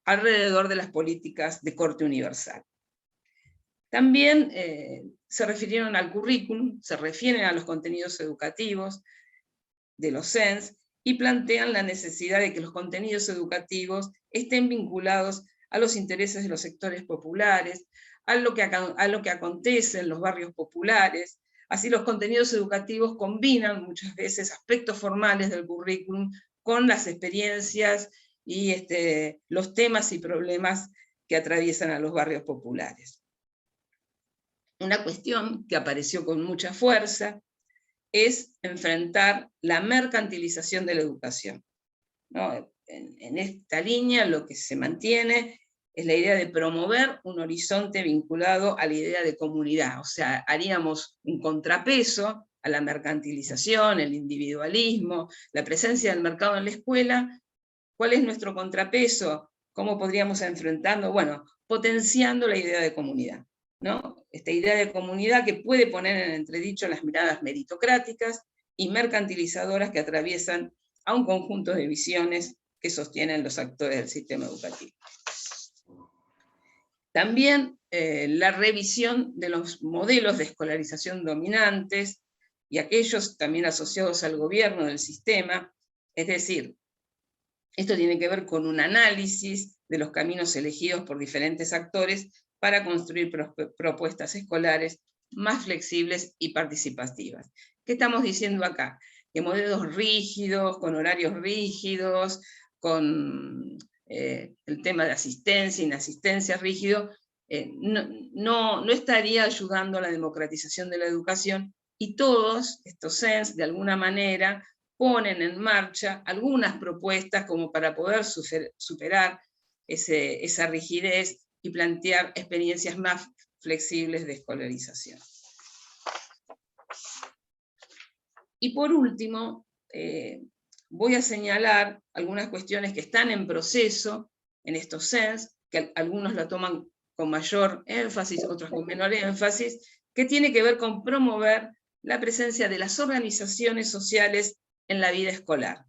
alrededor de las políticas de corte universal. También se refirieron al currículum, se refieren a los contenidos educativos de los CENS, y plantean la necesidad de que los contenidos educativos estén vinculados a los intereses de los sectores populares, a lo que acontece en los barrios populares. Así los contenidos educativos combinan muchas veces aspectos formales del currículum con las experiencias y los temas y problemas que atraviesan a los barrios populares. Una cuestión que apareció con mucha fuerza es enfrentar la mercantilización de la educación, ¿no? En esta línea lo que se mantiene es la idea de promover un horizonte vinculado a la idea de comunidad, o sea, haríamos un contrapeso a la mercantilización, el individualismo, la presencia del mercado en la escuela. ¿Cuál es nuestro contrapeso? ¿Cómo podríamos enfrentarlo? Bueno, potenciando la idea de comunidad, ¿no? Esta idea de comunidad que puede poner en entredicho las miradas meritocráticas y mercantilizadoras que atraviesan a un conjunto de visiones que sostienen los actores del sistema educativo. También la revisión de los modelos de escolarización dominantes y aquellos también asociados al gobierno del sistema, es decir, esto tiene que ver con un análisis de los caminos elegidos por diferentes actores para construir propuestas escolares más flexibles y participativas. ¿Qué estamos diciendo acá? Que modelos rígidos, con horarios rígidos, con el tema de asistencia, inasistencia rígido, no estaría ayudando a la democratización de la educación, y todos estos CENS, de alguna manera, ponen en marcha algunas propuestas como para poder superar esa rigidez y plantear experiencias más flexibles de escolarización. Y por último, voy a señalar algunas cuestiones que están en proceso en estos CENS, que algunos la toman con mayor énfasis, otros con menor énfasis, que tiene que ver con promover la presencia de las organizaciones sociales en la vida escolar.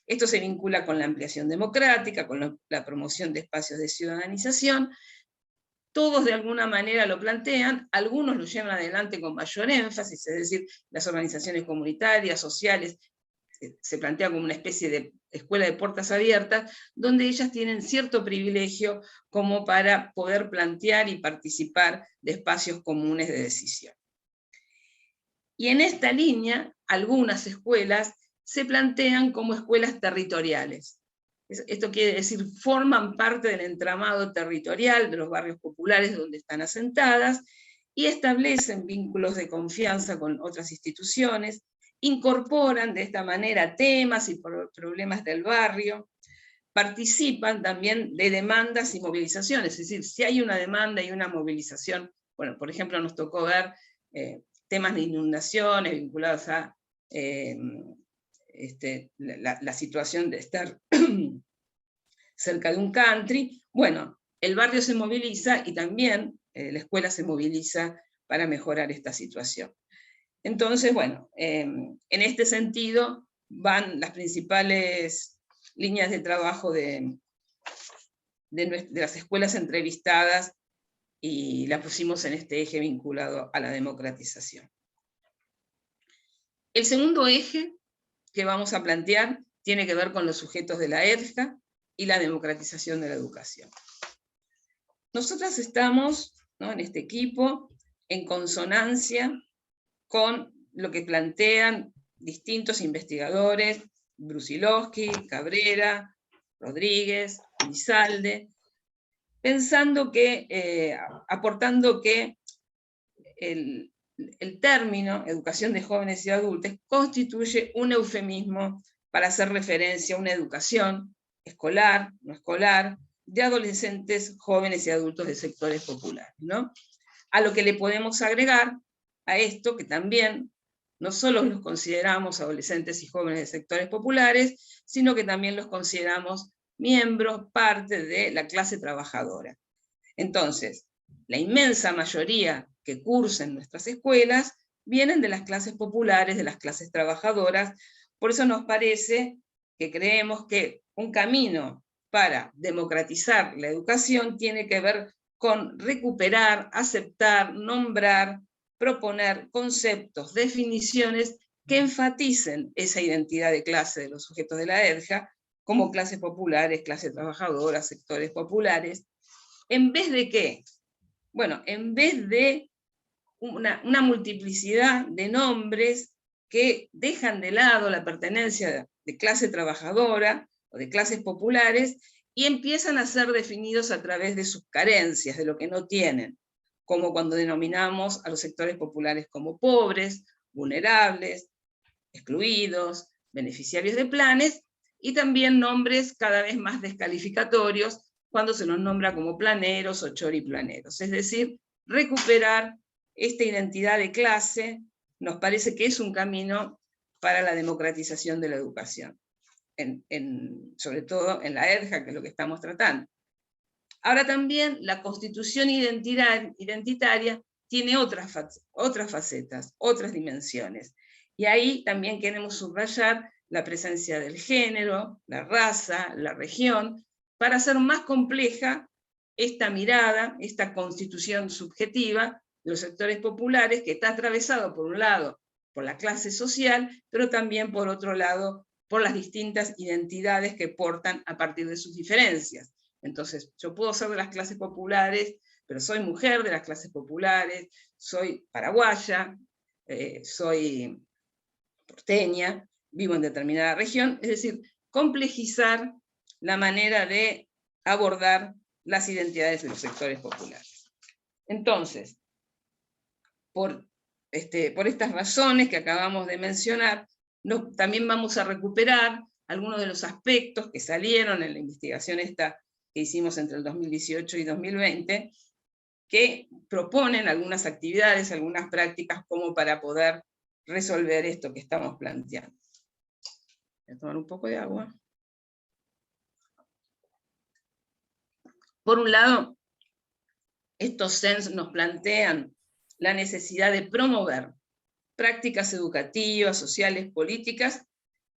Esto se vincula con la ampliación democrática, con la promoción de espacios de ciudadanización. Todos de alguna manera lo plantean, algunos lo llevan adelante con mayor énfasis, es decir, las organizaciones comunitarias, sociales, se plantea como una especie de escuela de puertas abiertas, donde ellas tienen cierto privilegio como para poder plantear y participar de espacios comunes de decisión. Y en esta línea, algunas escuelas se plantean como escuelas territoriales. Esto quiere decir, forman parte del entramado territorial de los barrios populares donde están asentadas, y establecen vínculos de confianza con otras instituciones, incorporan de esta manera temas y problemas del barrio, participan también de demandas y movilizaciones, es decir, si hay una demanda y una movilización, bueno, por ejemplo, nos tocó ver temas de inundaciones vinculados a la situación de estar cerca de un country. Bueno, el barrio se moviliza y también la escuela se moviliza para mejorar esta situación. Entonces, bueno, en este sentido van las principales líneas de trabajo de las escuelas entrevistadas, y la pusimos en este eje vinculado a la democratización. El segundo eje que vamos a plantear tiene que ver con los sujetos de la ERJA y la democratización de la educación. Nosotras estamos, ¿no?, en este equipo en consonancia con lo que plantean distintos investigadores, Brusilowski, Cabrera, Rodríguez, Elizalde, pensando que, aportando que el término educación de jóvenes y adultos constituye un eufemismo para hacer referencia a una educación escolar, no escolar, de adolescentes, jóvenes y adultos de sectores populares, ¿no? A lo que le podemos agregar a esto que también no solo los consideramos adolescentes y jóvenes de sectores populares, sino que también los consideramos miembros, parte de la clase trabajadora. Entonces, la inmensa mayoría que cursa en nuestras escuelas vienen de las clases populares, de las clases trabajadoras. Por eso nos parece que creemos que un camino para democratizar la educación tiene que ver con recuperar, aceptar, nombrar, proponer conceptos, definiciones que enfaticen esa identidad de clase de los sujetos de la EDJA, como clases populares, clases trabajadoras, sectores populares, en vez de ¿qué? Bueno, en vez de una multiplicidad de nombres que dejan de lado la pertenencia de clase trabajadora o de clases populares y empiezan a ser definidos a través de sus carencias, de lo que no tienen, como cuando denominamos a los sectores populares como pobres, vulnerables, excluidos, beneficiarios de planes, y también nombres cada vez más descalificatorios cuando se los nombra como planeros o choriplaneros. Es decir, recuperar esta identidad de clase nos parece que es un camino para la democratización de la educación, sobre todo en la EDJA, que es lo que estamos tratando. Ahora también la constitución identitaria tiene otras facetas, otras dimensiones. Y ahí también queremos subrayar la presencia del género, la raza, la región, para hacer más compleja esta mirada, esta constitución subjetiva de los sectores populares, que está atravesado por un lado por la clase social, pero también por otro lado por las distintas identidades que portan a partir de sus diferencias. Entonces, yo puedo ser de las clases populares, pero soy mujer de las clases populares, soy paraguaya, soy porteña, vivo en determinada región, es decir, complejizar la manera de abordar las identidades de los sectores populares. Entonces, por estas razones que acabamos de mencionar, también vamos a recuperar algunos de los aspectos que salieron en la investigación esta que hicimos entre el 2018 y 2020, que proponen algunas actividades, algunas prácticas como para poder resolver esto que estamos planteando. Voy a tomar un poco de agua. Por un lado, estos CENS nos plantean la necesidad de promover prácticas educativas, sociales, políticas,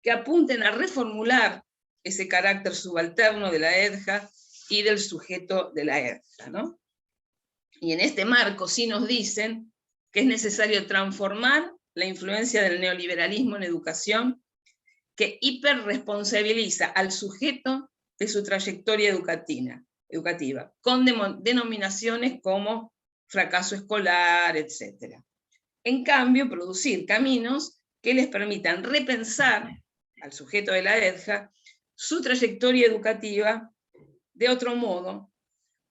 que apunten a reformular ese carácter subalterno de la EDJA y del sujeto de la EDJA, ¿no? Y en este marco sí nos dicen que es necesario transformar la influencia del neoliberalismo en educación, que hiperresponsabiliza al sujeto de su trayectoria educativa, con denominaciones como fracaso escolar, etc. En cambio, producir caminos que les permitan repensar al sujeto de la EDJA su trayectoria educativa de otro modo,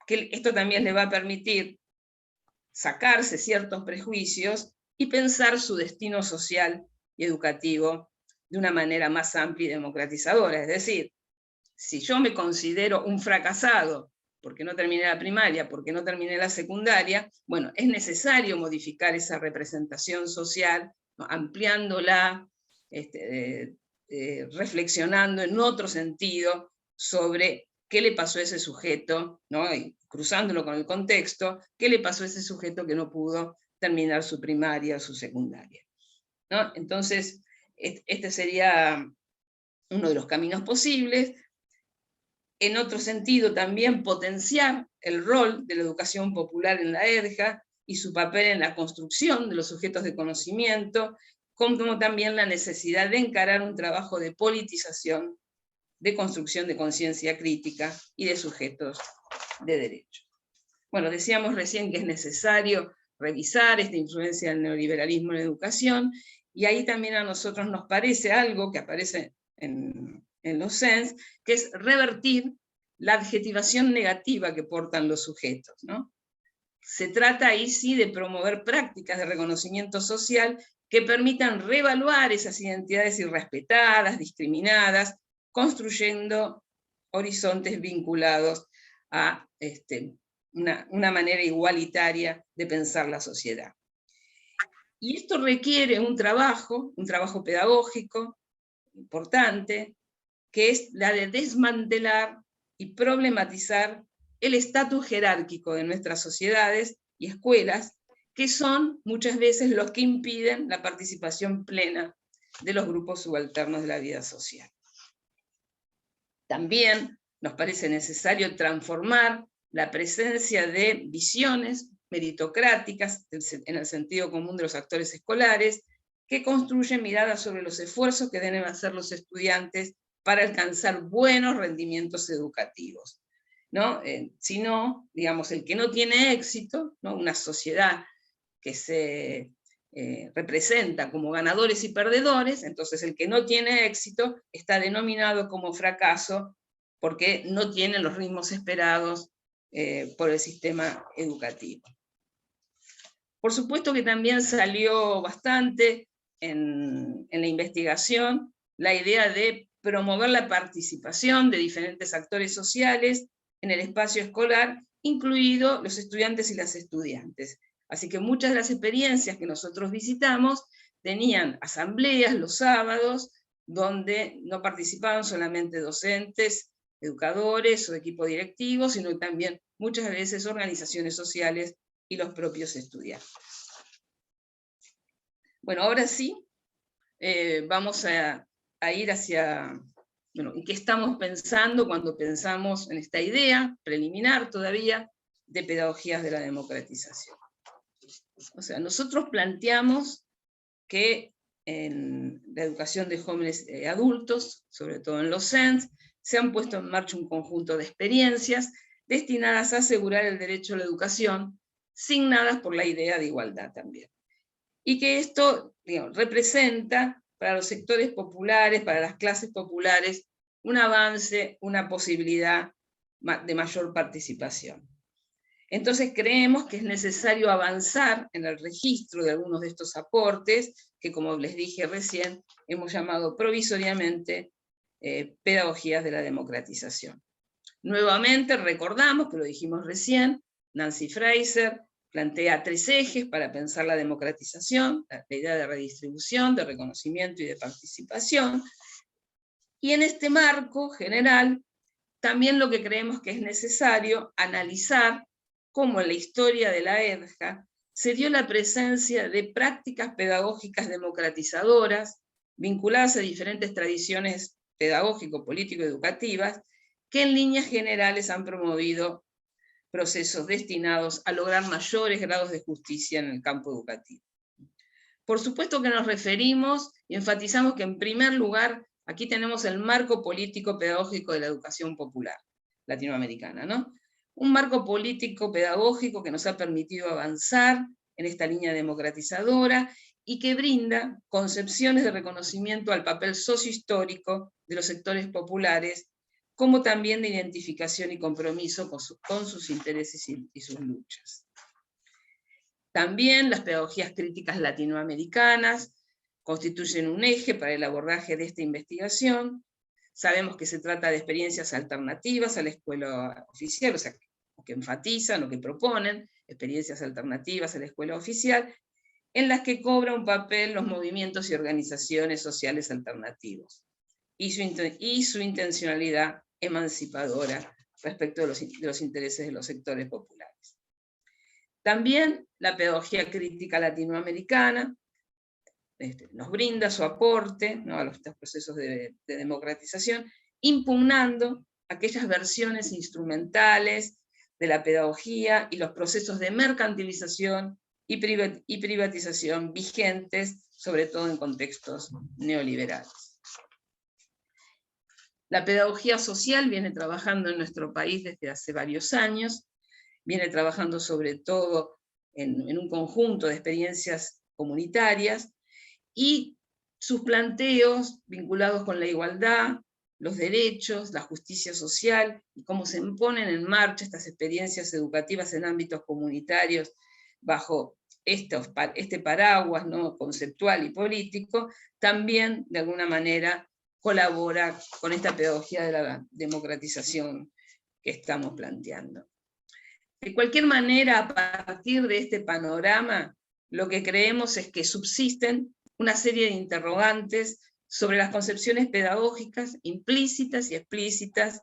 que esto también le va a permitir sacarse ciertos prejuicios y pensar su destino social y educativo de una manera más amplia y democratizadora. Es decir, si yo me considero un fracasado porque no terminé la primaria, porque no terminé la secundaria, bueno, es necesario modificar esa representación social, ¿no? Ampliándola, reflexionando en otro sentido sobre qué le pasó a ese sujeto, ¿no? Y cruzándolo con el contexto, qué le pasó a ese sujeto que no pudo terminar su primaria o su secundaria, ¿no? Entonces, este sería uno de los caminos posibles. En otro sentido, también potenciar el rol de la educación popular en la EDJA y su papel en la construcción de los sujetos de conocimiento, como también la necesidad de encarar un trabajo de politización, de construcción de conciencia crítica y de sujetos de derecho. Bueno, decíamos recién que es necesario revisar esta influencia del neoliberalismo en la educación, y ahí también a nosotros nos parece algo que aparece en los CENS, que es revertir la adjetivación negativa que portan los sujetos, ¿no? Se trata ahí sí de promover prácticas de reconocimiento social que permitan reevaluar esas identidades irrespetadas, discriminadas, construyendo horizontes vinculados a una manera igualitaria de pensar la sociedad. Y esto requiere un trabajo pedagógico importante, que es la de desmantelar y problematizar el estatus jerárquico de nuestras sociedades y escuelas, que son muchas veces los que impiden la participación plena de los grupos subalternos de la vida social. También nos parece necesario transformar la presencia de visiones meritocráticas, en el sentido común de los actores escolares, que construyen miradas sobre los esfuerzos que deben hacer los estudiantes para alcanzar buenos rendimientos educativos, ¿no? Si no, digamos, el que no tiene éxito, ¿no? Una sociedad que se representa como ganadores y perdedores, entonces el que no tiene éxito está denominado como fracaso porque no tiene los ritmos esperados por el sistema educativo. Por supuesto que también salió bastante en la investigación la idea de promover la participación de diferentes actores sociales en el espacio escolar, incluidos los estudiantes y las estudiantes. Así que muchas de las experiencias que nosotros visitamos tenían asambleas los sábados, donde no participaban solamente docentes, educadores o equipo directivo, sino también muchas veces organizaciones sociales y los propios estudiantes. Bueno, ahora sí, vamos a ir hacia, bueno, ¿en qué estamos pensando cuando pensamos en esta idea preliminar todavía de pedagogías de la democratización? O sea, nosotros planteamos que en la educación de jóvenes adultos, sobre todo en los CENS, se han puesto en marcha un conjunto de experiencias destinadas a asegurar el derecho a la educación, signadas por la idea de igualdad también. Y que esto, digamos, representa para los sectores populares, para las clases populares, un avance, una posibilidad de mayor participación. Entonces creemos que es necesario avanzar en el registro de algunos de estos aportes, que como les dije recién, hemos llamado provisoriamente pedagogías de la democratización. Nuevamente recordamos, que lo dijimos recién, Nancy Fraser plantea 3 ejes para pensar la democratización: la idea de redistribución, de reconocimiento y de participación. Y en este marco general, también lo que creemos que es necesario analizar cómo en la historia de la EDJA se dio la presencia de prácticas pedagógicas democratizadoras, vinculadas a diferentes tradiciones pedagógico-político-educativas, que en líneas generales han promovido procesos destinados a lograr mayores grados de justicia en el campo educativo. Por supuesto que nos referimos y enfatizamos que en primer lugar aquí tenemos el marco político pedagógico de la educación popular latinoamericana, ¿no? Un marco político pedagógico que nos ha permitido avanzar en esta línea democratizadora y que brinda concepciones de reconocimiento al papel sociohistórico de los sectores populares, como también de identificación y compromiso con sus intereses y sus luchas. También las pedagogías críticas latinoamericanas constituyen un eje para el abordaje de esta investigación. Sabemos que se trata de experiencias alternativas a la escuela oficial, o sea, que enfatizan o que proponen experiencias alternativas a la escuela oficial, en las que cobra un papel los movimientos y organizaciones sociales alternativos, y su intencionalidad emancipadora respecto de los intereses de los sectores populares. También la pedagogía crítica latinoamericana nos brinda su aporte, ¿no?, a estos procesos de democratización, impugnando aquellas versiones instrumentales de la pedagogía y los procesos de mercantilización y privatización vigentes, sobre todo en contextos neoliberales. La pedagogía social viene trabajando en nuestro país desde hace varios años, viene trabajando sobre todo en un conjunto de experiencias comunitarias, y sus planteos vinculados con la igualdad, los derechos, la justicia social, y cómo se ponen en marcha estas experiencias educativas en ámbitos comunitarios bajo este paraguas, ¿no?, conceptual y político, también de alguna manera colabora con esta pedagogía de la democratización que estamos planteando. De cualquier manera, a partir de este panorama, lo que creemos es que subsisten una serie de interrogantes sobre las concepciones pedagógicas implícitas y explícitas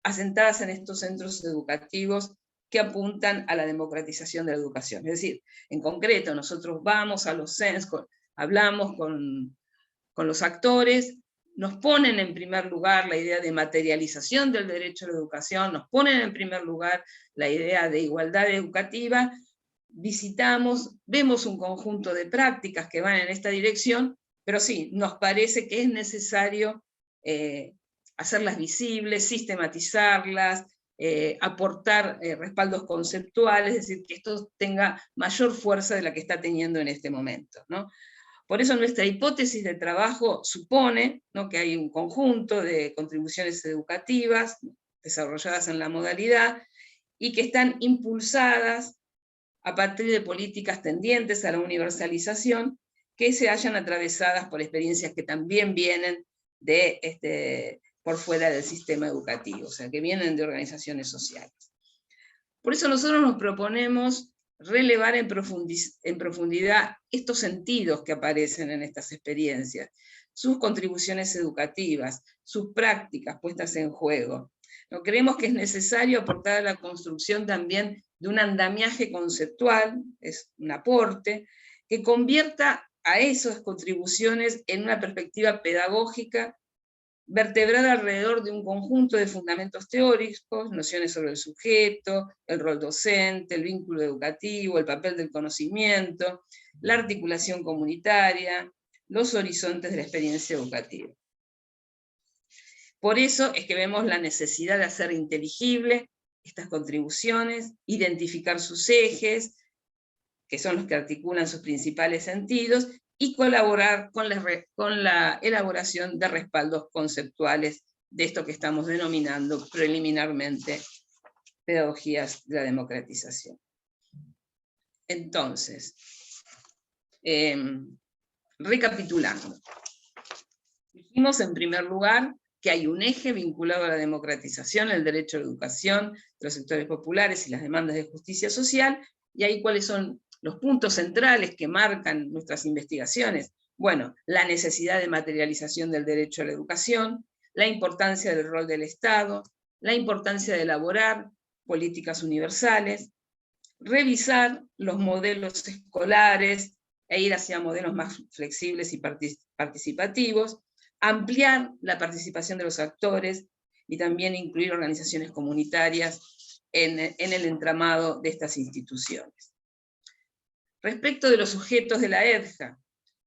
asentadas en estos centros educativos que apuntan a la democratización de la educación. Es decir, en concreto, nosotros vamos a los CENS, hablamos con los actores, nos ponen en primer lugar la idea de materialización del derecho a la educación, nos ponen en primer lugar la idea de igualdad educativa, visitamos, vemos un conjunto de prácticas que van en esta dirección, pero sí, nos parece que es necesario hacerlas visibles, sistematizarlas, aportar respaldos conceptuales, es decir, que esto tenga mayor fuerza de la que está teniendo en este momento, ¿no? Por eso nuestra hipótesis de trabajo supone, ¿no?, que hay un conjunto de contribuciones educativas desarrolladas en la modalidad y que están impulsadas a partir de políticas tendientes a la universalización que se hayan atravesadas por experiencias que también vienen por fuera del sistema educativo, o sea, que vienen de organizaciones sociales. Por eso nosotros nos proponemos relevar en profundidad estos sentidos que aparecen en estas experiencias, sus contribuciones educativas, sus prácticas puestas en juego. ¿No? Creemos que es necesario aportar a la construcción también de un andamiaje conceptual, es un aporte, que convierta a esas contribuciones en una perspectiva pedagógica vertebrada alrededor de un conjunto de fundamentos teóricos, nociones sobre el sujeto, el rol docente, el vínculo educativo, el papel del conocimiento, la articulación comunitaria, los horizontes de la experiencia educativa. Por eso es que vemos la necesidad de hacer inteligible estas contribuciones, identificar sus ejes, que son los que articulan sus principales sentidos, y colaborar con la elaboración de respaldos conceptuales de esto que estamos denominando preliminarmente pedagogías de la democratización. Entonces, recapitulando, dijimos en primer lugar que hay un eje vinculado a la democratización, el derecho a la educación, de los sectores populares y las demandas de justicia social, y ahí cuáles son los puntos centrales que marcan nuestras investigaciones. Bueno, la necesidad de materialización del derecho a la educación, la importancia del rol del Estado, la importancia de elaborar políticas universales, revisar los modelos escolares e ir hacia modelos más flexibles y participativos, ampliar la participación de los actores y también incluir organizaciones comunitarias en el entramado de estas instituciones. Respecto de los sujetos de la EDJA,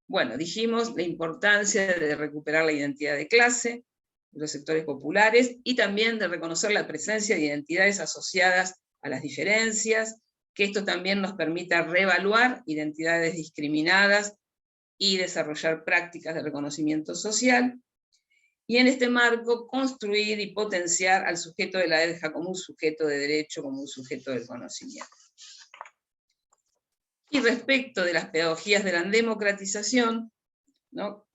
bueno, dijimos la importancia de recuperar la identidad de clase, de los sectores populares, y también de reconocer la presencia de identidades asociadas a las diferencias, que esto también nos permita reevaluar identidades discriminadas y desarrollar prácticas de reconocimiento social, y en este marco construir y potenciar al sujeto de la EDJA como un sujeto de derecho, como un sujeto del conocimiento. Y respecto de las pedagogías de la democratización, ¿no?,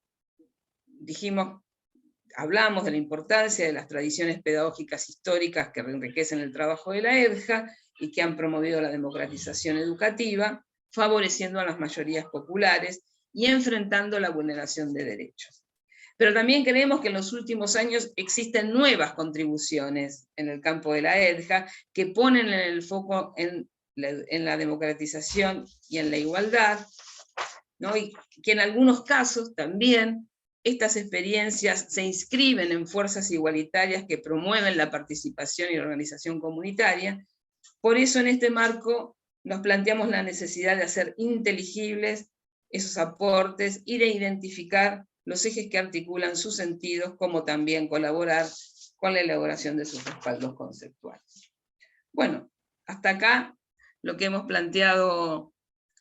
hablamos de la importancia de las tradiciones pedagógicas históricas que enriquecen el trabajo de la EDJA y que han promovido la democratización educativa, favoreciendo a las mayorías populares y enfrentando la vulneración de derechos. Pero también creemos que en los últimos años existen nuevas contribuciones en el campo de la EDJA que ponen el foco en la democratización y en la igualdad, ¿no?, y que en algunos casos también estas experiencias se inscriben en fuerzas igualitarias que promueven la participación y la organización comunitaria. Por eso en este marco nos planteamos la necesidad de hacer inteligibles esos aportes y de identificar los ejes que articulan sus sentidos, como también colaborar con la elaboración de sus respaldos conceptuales. Bueno, hasta acá lo que hemos planteado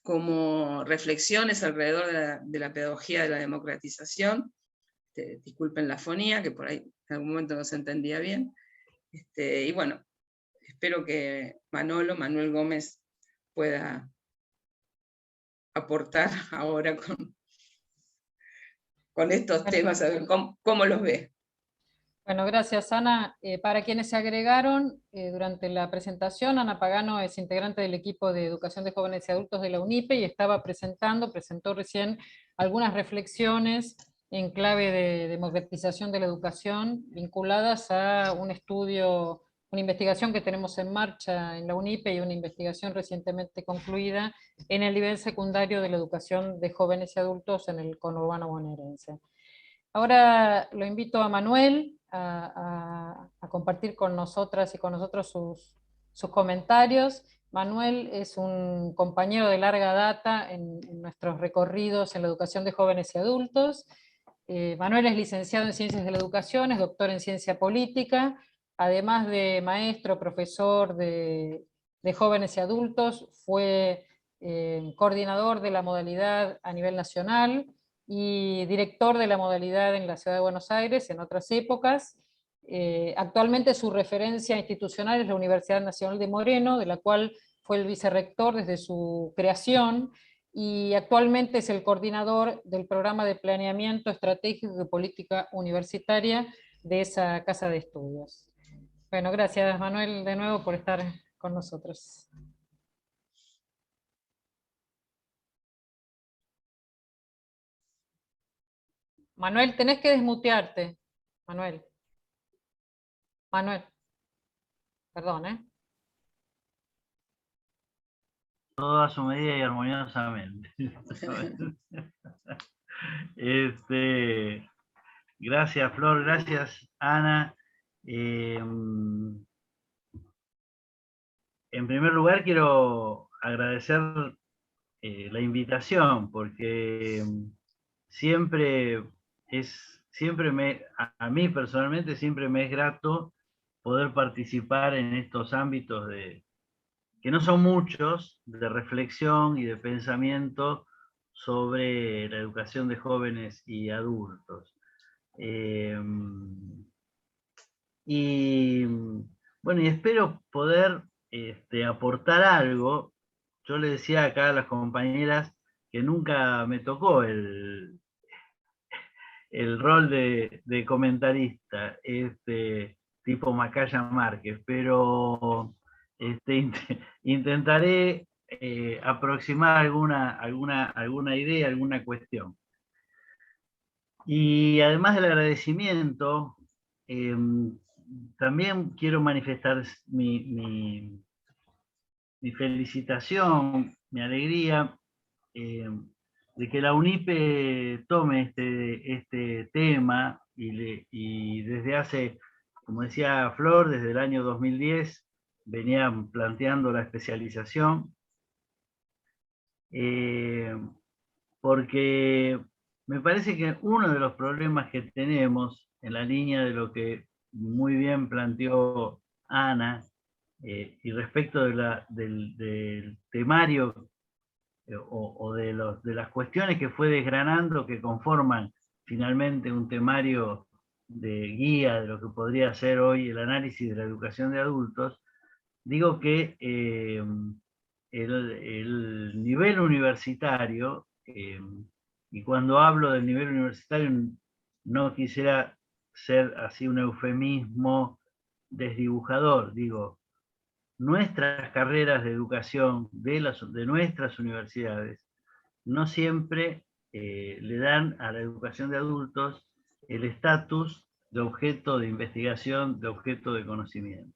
como reflexiones alrededor de la pedagogía de la democratización. Disculpen la fonía, que por ahí en algún momento no se entendía bien. Y bueno, espero que Manuel Gómez pueda aportar ahora con estos temas, a ver cómo los ve. Bueno, gracias, Ana. Para quienes se agregaron durante la presentación, Ana Pagano es integrante del equipo de Educación de Jóvenes y Adultos de la UNIPE y presentó recién algunas reflexiones en clave de democratización de la educación vinculadas a un estudio una investigación que tenemos en marcha en la UNIPE y una investigación recientemente concluida en el nivel secundario de la educación de jóvenes y adultos en el conurbano bonaerense. Ahora lo invito a Manuel a compartir con nosotras y con nosotros sus comentarios. Manuel es un compañero de larga data en nuestros recorridos en la educación de jóvenes y adultos. Manuel es licenciado en Ciencias de la Educación, es doctor en Ciencia Política, además de maestro, profesor de jóvenes y adultos, fue coordinador de la modalidad a nivel nacional y director de la modalidad en la Ciudad de Buenos Aires en otras épocas. Actualmente su referencia institucional es la Universidad Nacional de Moreno, de la cual fue el vicerrector desde su creación, y actualmente es el coordinador del programa de planeamiento estratégico de política universitaria de esa casa de estudios. Bueno, gracias Manuel de nuevo por estar con nosotros. Manuel, tenés que desmutearte. Manuel. Manuel. Perdón, ¿eh? Todo a su medida y armoniosamente. Gracias, Flor, gracias, Ana. En primer lugar, quiero agradecer la invitación, porque siempre a mí personalmente siempre me es grato poder participar en estos ámbitos que no son muchos, de reflexión y de pensamiento sobre la educación de jóvenes y adultos. Y bueno, y espero poder aportar algo. Yo le decía acá a las compañeras que nunca me tocó el rol de comentarista, tipo Macaya Márquez, pero intentaré aproximar alguna idea, alguna cuestión. Y además del agradecimiento, también quiero manifestar mi felicitación, mi alegría de que la UNIPE tome este tema y desde hace, como decía Flor, desde el año 2010 venían planteando la especialización, porque me parece que uno de los problemas que tenemos en la línea de lo que muy bien planteó Ana, y respecto del temario o de las cuestiones que fue desgranando que conforman finalmente un temario de guía de lo que podría ser hoy el análisis de la educación de adultos, digo que el nivel universitario, y cuando hablo del nivel universitario no quisiera ser así un eufemismo desdibujador, digo, nuestras carreras de educación de nuestras universidades no siempre le dan a la educación de adultos el estatus de objeto de investigación, de objeto de conocimiento.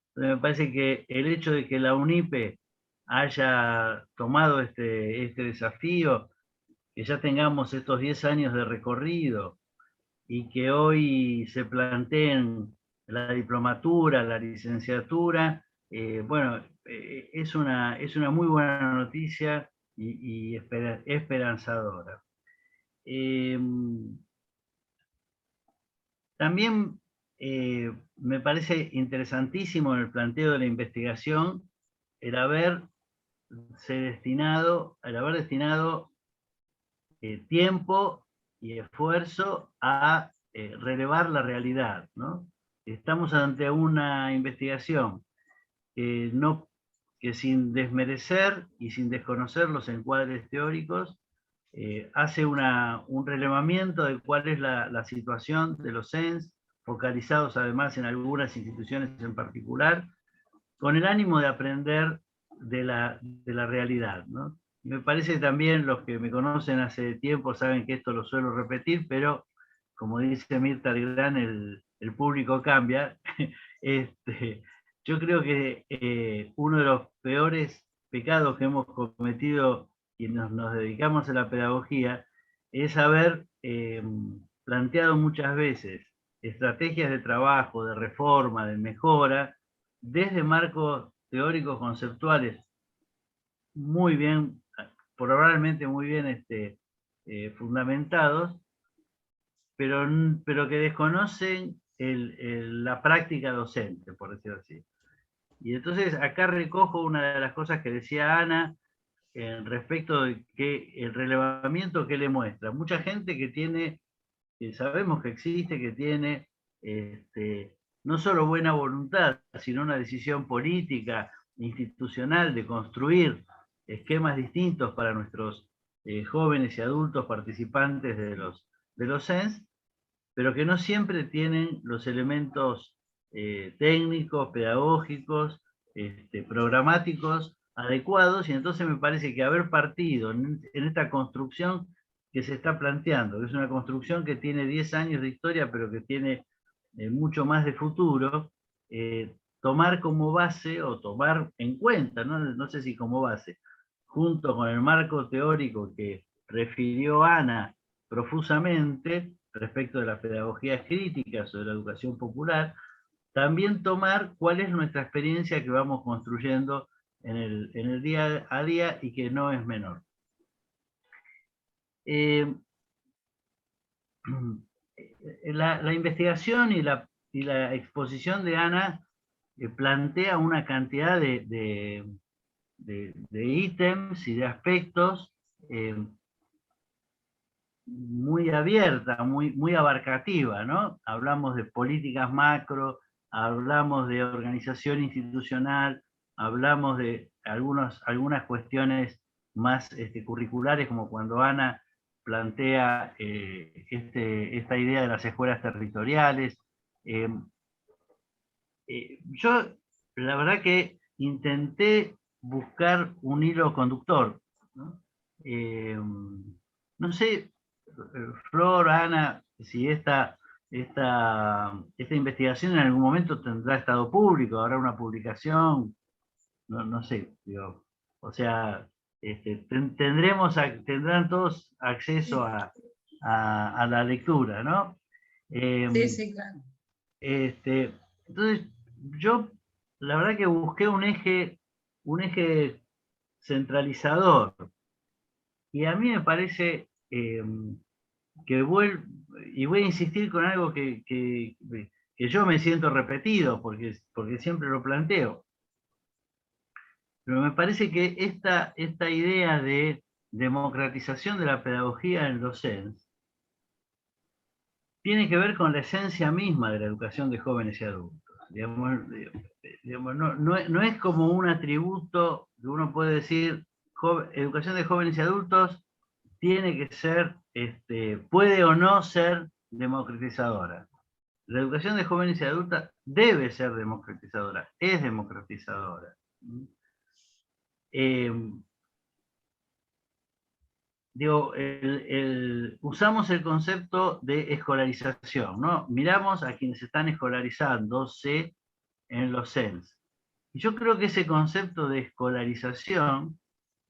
Entonces me parece que el hecho de que la UNIPE haya tomado este desafío, que ya tengamos estos 10 años de recorrido y que hoy se planteen la diplomatura, la licenciatura, bueno, es una muy buena noticia y esperanzadora. También me parece interesantísimo en el planteo de la investigación el haber destinado tiempo y esfuerzo a relevar la realidad, ¿no? Estamos ante una investigación que sin desmerecer y sin desconocer los encuadres teóricos, hace un relevamiento de cuál es la situación de los CENS, focalizados además en algunas instituciones en particular, con el ánimo de aprender de la realidad, ¿no? Me parece también, los que me conocen hace tiempo saben que esto lo suelo repetir, pero como dice Mirta Legrand, el público cambia. Yo creo que uno de los peores pecados que hemos cometido y nos dedicamos a la pedagogía es haber planteado muchas veces estrategias de trabajo, de reforma, de mejora, desde marcos teóricos conceptuales muy bien, probablemente muy bien fundamentados, pero que desconocen la práctica docente, por decirlo así. Y entonces acá recojo una de las cosas que decía Ana respecto de que el relevamiento que le muestra. Mucha gente que tiene, que sabemos que existe, que tiene no solo buena voluntad, sino una decisión política, institucional, de construir esquemas distintos para nuestros jóvenes y adultos participantes de los CENS, pero que no siempre tienen los elementos técnicos, pedagógicos, programáticos adecuados, y entonces me parece que haber partido en esta construcción que se está planteando, que es una construcción que tiene 10 años de historia, pero que tiene mucho más de futuro, tomar como base, o tomar en cuenta, no sé si como base, junto con el marco teórico que refirió Ana profusamente, respecto de las pedagogías críticas o de la educación popular, también tomar cuál es nuestra experiencia que vamos construyendo en el día a día y que no es menor. La investigación y la exposición de Ana plantea una cantidad de ítems y de aspectos muy abierta, muy abarcativa, ¿no? Hablamos de políticas macro, hablamos de organización institucional, hablamos de algunas cuestiones más curriculares, como cuando Ana plantea esta idea de las escuelas territoriales. Yo, la verdad que intenté buscar un hilo conductor, ¿no? No sé, Flor, Ana, si esta investigación en algún momento tendrá estado público, habrá una publicación, no sé, digo, o sea, tendrán todos acceso a la lectura, ¿no? Sí, claro. Entonces, yo la verdad que busqué un eje centralizador, y a mí me parece y voy a insistir con algo que yo me siento repetido, porque siempre lo planteo, pero me parece que esta idea de democratización de la pedagogía en los CENS tiene que ver con la esencia misma de la educación de jóvenes y adultos. No es como un atributo que uno puede decir, educación de jóvenes y adultos tiene que ser, puede o no ser democratizadora. La educación de jóvenes y adultas debe ser democratizadora, es democratizadora. Usamos el concepto de escolarización, ¿no? Miramos a quienes están escolarizándose en los CENS. Y yo creo que ese concepto de escolarización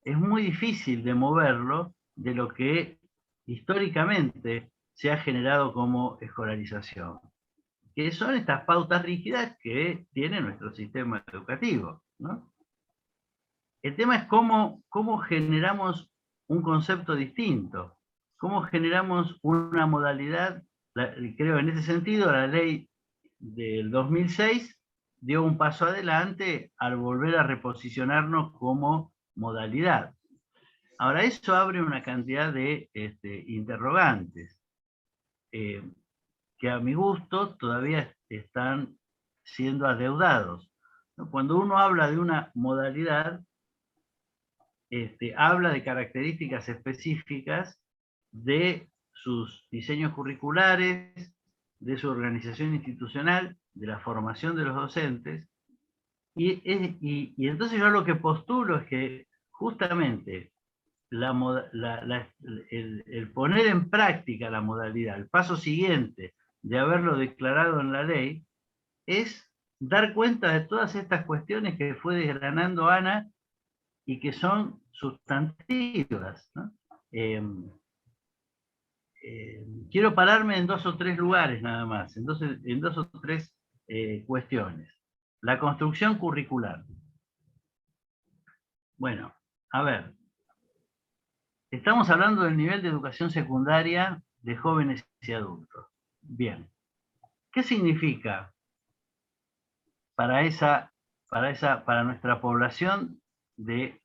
es muy difícil de moverlo de lo que históricamente se ha generado como escolarización, que son estas pautas rígidas que tiene nuestro sistema educativo, ¿no? El tema es cómo generamos un concepto distinto, cómo generamos una modalidad. Creo en ese sentido la ley del 2006 dio un paso adelante al volver a reposicionarnos como modalidad. Ahora, eso abre una cantidad de interrogantes que a mi gusto todavía están siendo adeudados. Cuando uno habla de una modalidad, habla de características específicas de sus diseños curriculares, de su organización institucional, de la formación de los docentes, y entonces yo lo que postulo es que justamente el poner en práctica la modalidad, el paso siguiente de haberlo declarado en la ley, es dar cuenta de todas estas cuestiones que fue desgranando Ana y que son sustantivas, ¿no? Quiero pararme en 2 o 3 lugares nada más, en 2 o 3 cuestiones. La construcción curricular. Bueno, a ver, estamos hablando del nivel de educación secundaria de jóvenes y adultos. Bien, ¿qué significa para nuestra población de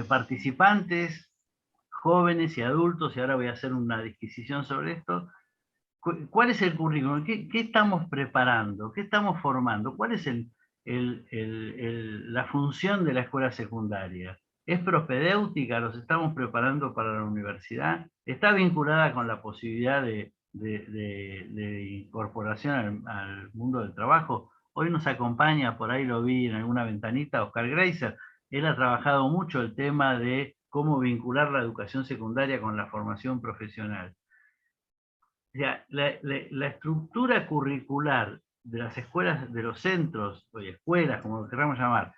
participantes jóvenes y adultos? Y ahora voy a hacer una disquisición sobre esto. ¿Cuál es el currículum? ¿Qué estamos preparando? ¿Qué estamos formando? ¿Cuál es la función de la escuela secundaria? ¿Es propedéutica? ¿Los estamos preparando para la universidad? ¿Está vinculada con la posibilidad de incorporación al mundo del trabajo? Hoy nos acompaña, por ahí lo vi en alguna ventanita, Oscar Greiser. Él ha trabajado mucho el tema de cómo vincular la educación secundaria con la formación profesional. O sea, la estructura curricular de las escuelas, de los centros o escuelas, como lo queramos llamar,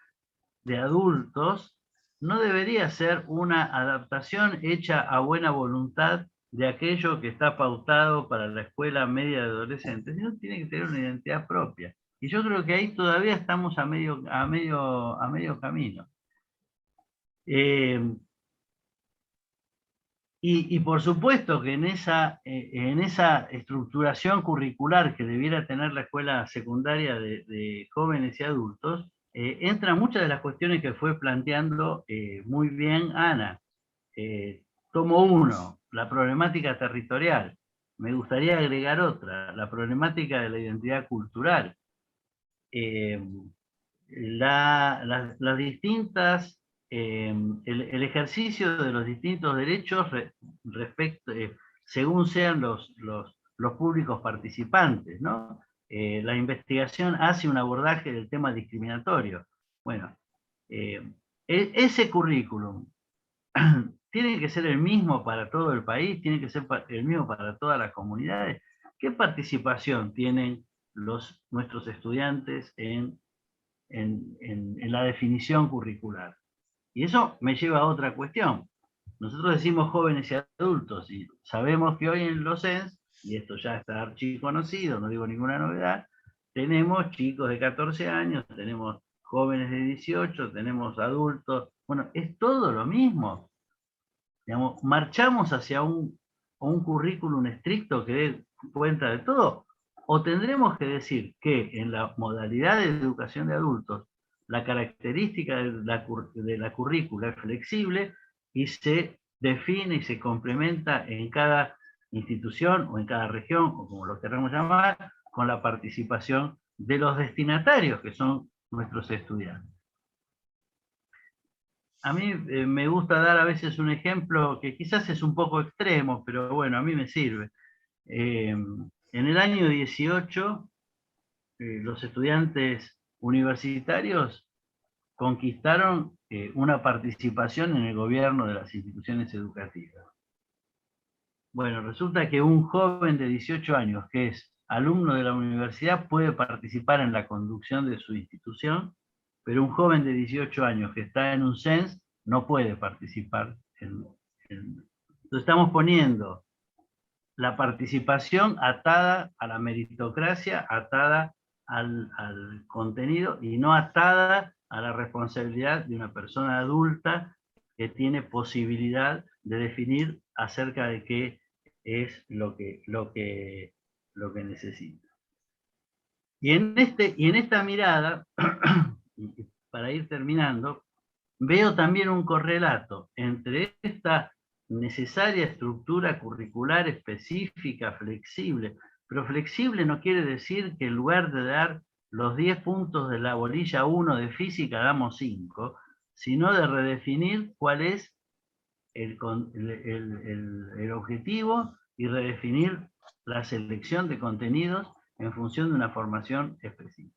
de adultos, no debería ser una adaptación hecha a buena voluntad de aquello que está pautado para la escuela media de adolescentes, sino tiene que tener una identidad propia. Y yo creo que ahí todavía estamos a medio camino. Y por supuesto que en esa estructuración curricular que debiera tener la escuela secundaria de jóvenes y adultos, entran muchas de las cuestiones que fue planteando muy bien Ana. Tomo uno, la problemática territorial. Me gustaría agregar otra, la problemática de la identidad cultural. Las distintas, el ejercicio de los distintos derechos según sean los públicos participantes, ¿no? La investigación hace un abordaje del tema discriminatorio. Bueno, ese currículum tiene que ser el mismo para todo el país, tiene que ser el mismo para todas las comunidades. ¿Qué participación tienen nuestros estudiantes en la definición curricular? Y eso me lleva a otra cuestión. Nosotros decimos jóvenes y adultos, y sabemos que hoy en los CENS, y esto ya está archiconocido, no digo ninguna novedad, tenemos chicos de 14 años, tenemos jóvenes de 18, tenemos adultos. Bueno, es todo lo mismo. Digamos, marchamos hacia un currículum estricto que dé cuenta de todo, o tendremos que decir que en la modalidad de educación de adultos la característica de la currícula es flexible y se define y se complementa en cada institución o en cada región, o como lo queramos llamar, con la participación de los destinatarios, que son nuestros estudiantes. A mí me gusta dar a veces un ejemplo que quizás es un poco extremo, pero bueno, a mí me sirve. En el año 18, los estudiantes universitarios conquistaron una participación en el gobierno de las instituciones educativas. Bueno, resulta que un joven de 18 años que es alumno de la universidad puede participar en la conducción de su institución, pero un joven de 18 años que está en un CENS no puede participar. Entonces estamos poniendo la participación atada a la meritocracia, atada al contenido y no atada a la responsabilidad de una persona adulta que tiene posibilidad de definir acerca de qué es lo que necesita. Y en esta mirada, para ir terminando, veo también un correlato entre esta necesaria estructura curricular específica, flexible, pero flexible no quiere decir que en lugar de dar los 10 puntos de la bolilla 1 de física damos 5, sino de redefinir cuál es el objetivo y redefinir la selección de contenidos en función de una formación específica.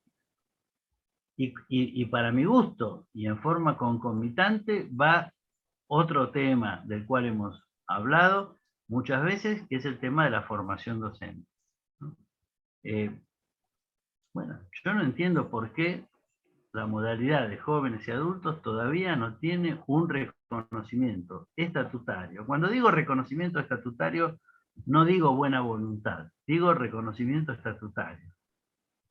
Y para mi gusto, y en forma concomitante, va otro tema del cual hemos hablado muchas veces, que es el tema de la formación docente. Bueno, yo no entiendo por qué la modalidad de jóvenes y adultos todavía no tiene un reconocimiento estatutario. Cuando digo reconocimiento estatutario, no digo buena voluntad, digo reconocimiento estatutario.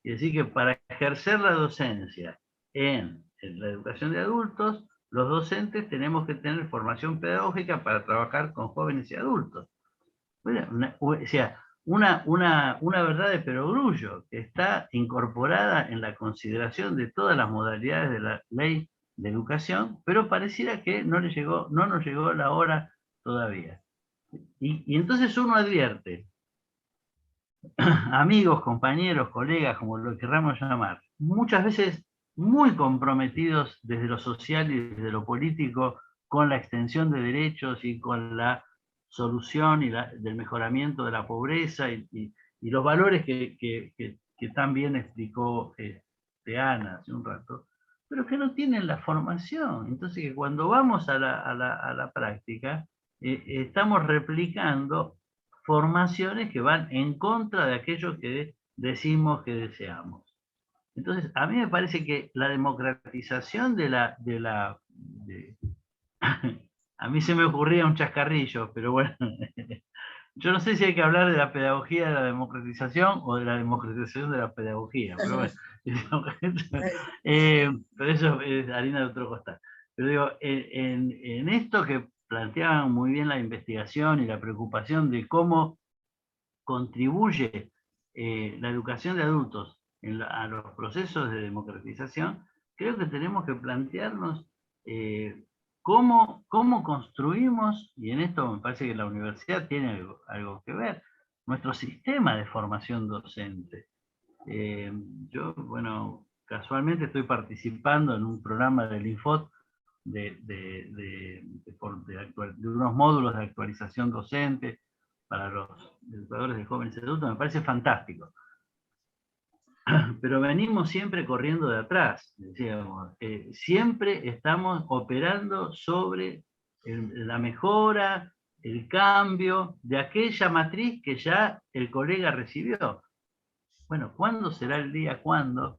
Es decir, que para ejercer la docencia en la educación de adultos, los docentes tenemos que tener formación pedagógica para trabajar con jóvenes y adultos. O sea, una verdad de perogrullo que está incorporada en la consideración de todas las modalidades de la ley de educación, pero pareciera que no nos llegó la hora todavía. Y entonces uno advierte, amigos, compañeros, colegas, como lo querramos llamar, muchas veces muy comprometidos desde lo social y desde lo político con la extensión de derechos y con la solución del mejoramiento de la pobreza y los valores que tan bien explicó Ana hace un rato, pero que no tienen la formación. Entonces, que cuando vamos a la práctica, estamos replicando formaciones que van en contra de aquello que decimos que deseamos. Entonces, a mí me parece que la democratización a mí se me ocurría un chascarrillo, pero bueno, yo no sé si hay que hablar de la pedagogía de la democratización o de la democratización de la pedagogía, pero bueno, pero eso es harina de otro costal. Pero digo, en esto que planteaban muy bien la investigación y la preocupación de cómo contribuye la educación de adultos a los procesos de democratización, creo que tenemos que plantearnos cómo construimos, y en esto me parece que la universidad tiene algo que ver, nuestro sistema de formación docente. Yo, bueno, casualmente estoy participando en un programa del Infot de unos módulos de actualización docente para los educadores de jóvenes y adultos, me parece fantástico. Pero venimos siempre corriendo de atrás, decíamos, siempre estamos operando sobre la mejora, el cambio de aquella matriz que ya el colega recibió. Bueno, ¿cuándo será el día cuándo?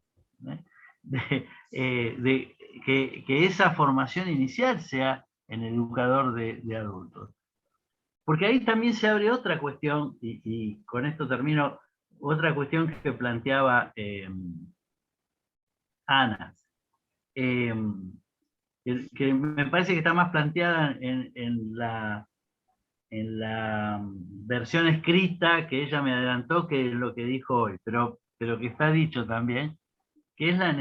Que esa formación inicial sea en educador de adultos. Porque ahí también se abre otra cuestión, y con esto termino, otra cuestión que planteaba Ana, que me parece que está más planteada en la versión escrita que ella me adelantó que lo que dijo hoy, pero que está dicho también, que es la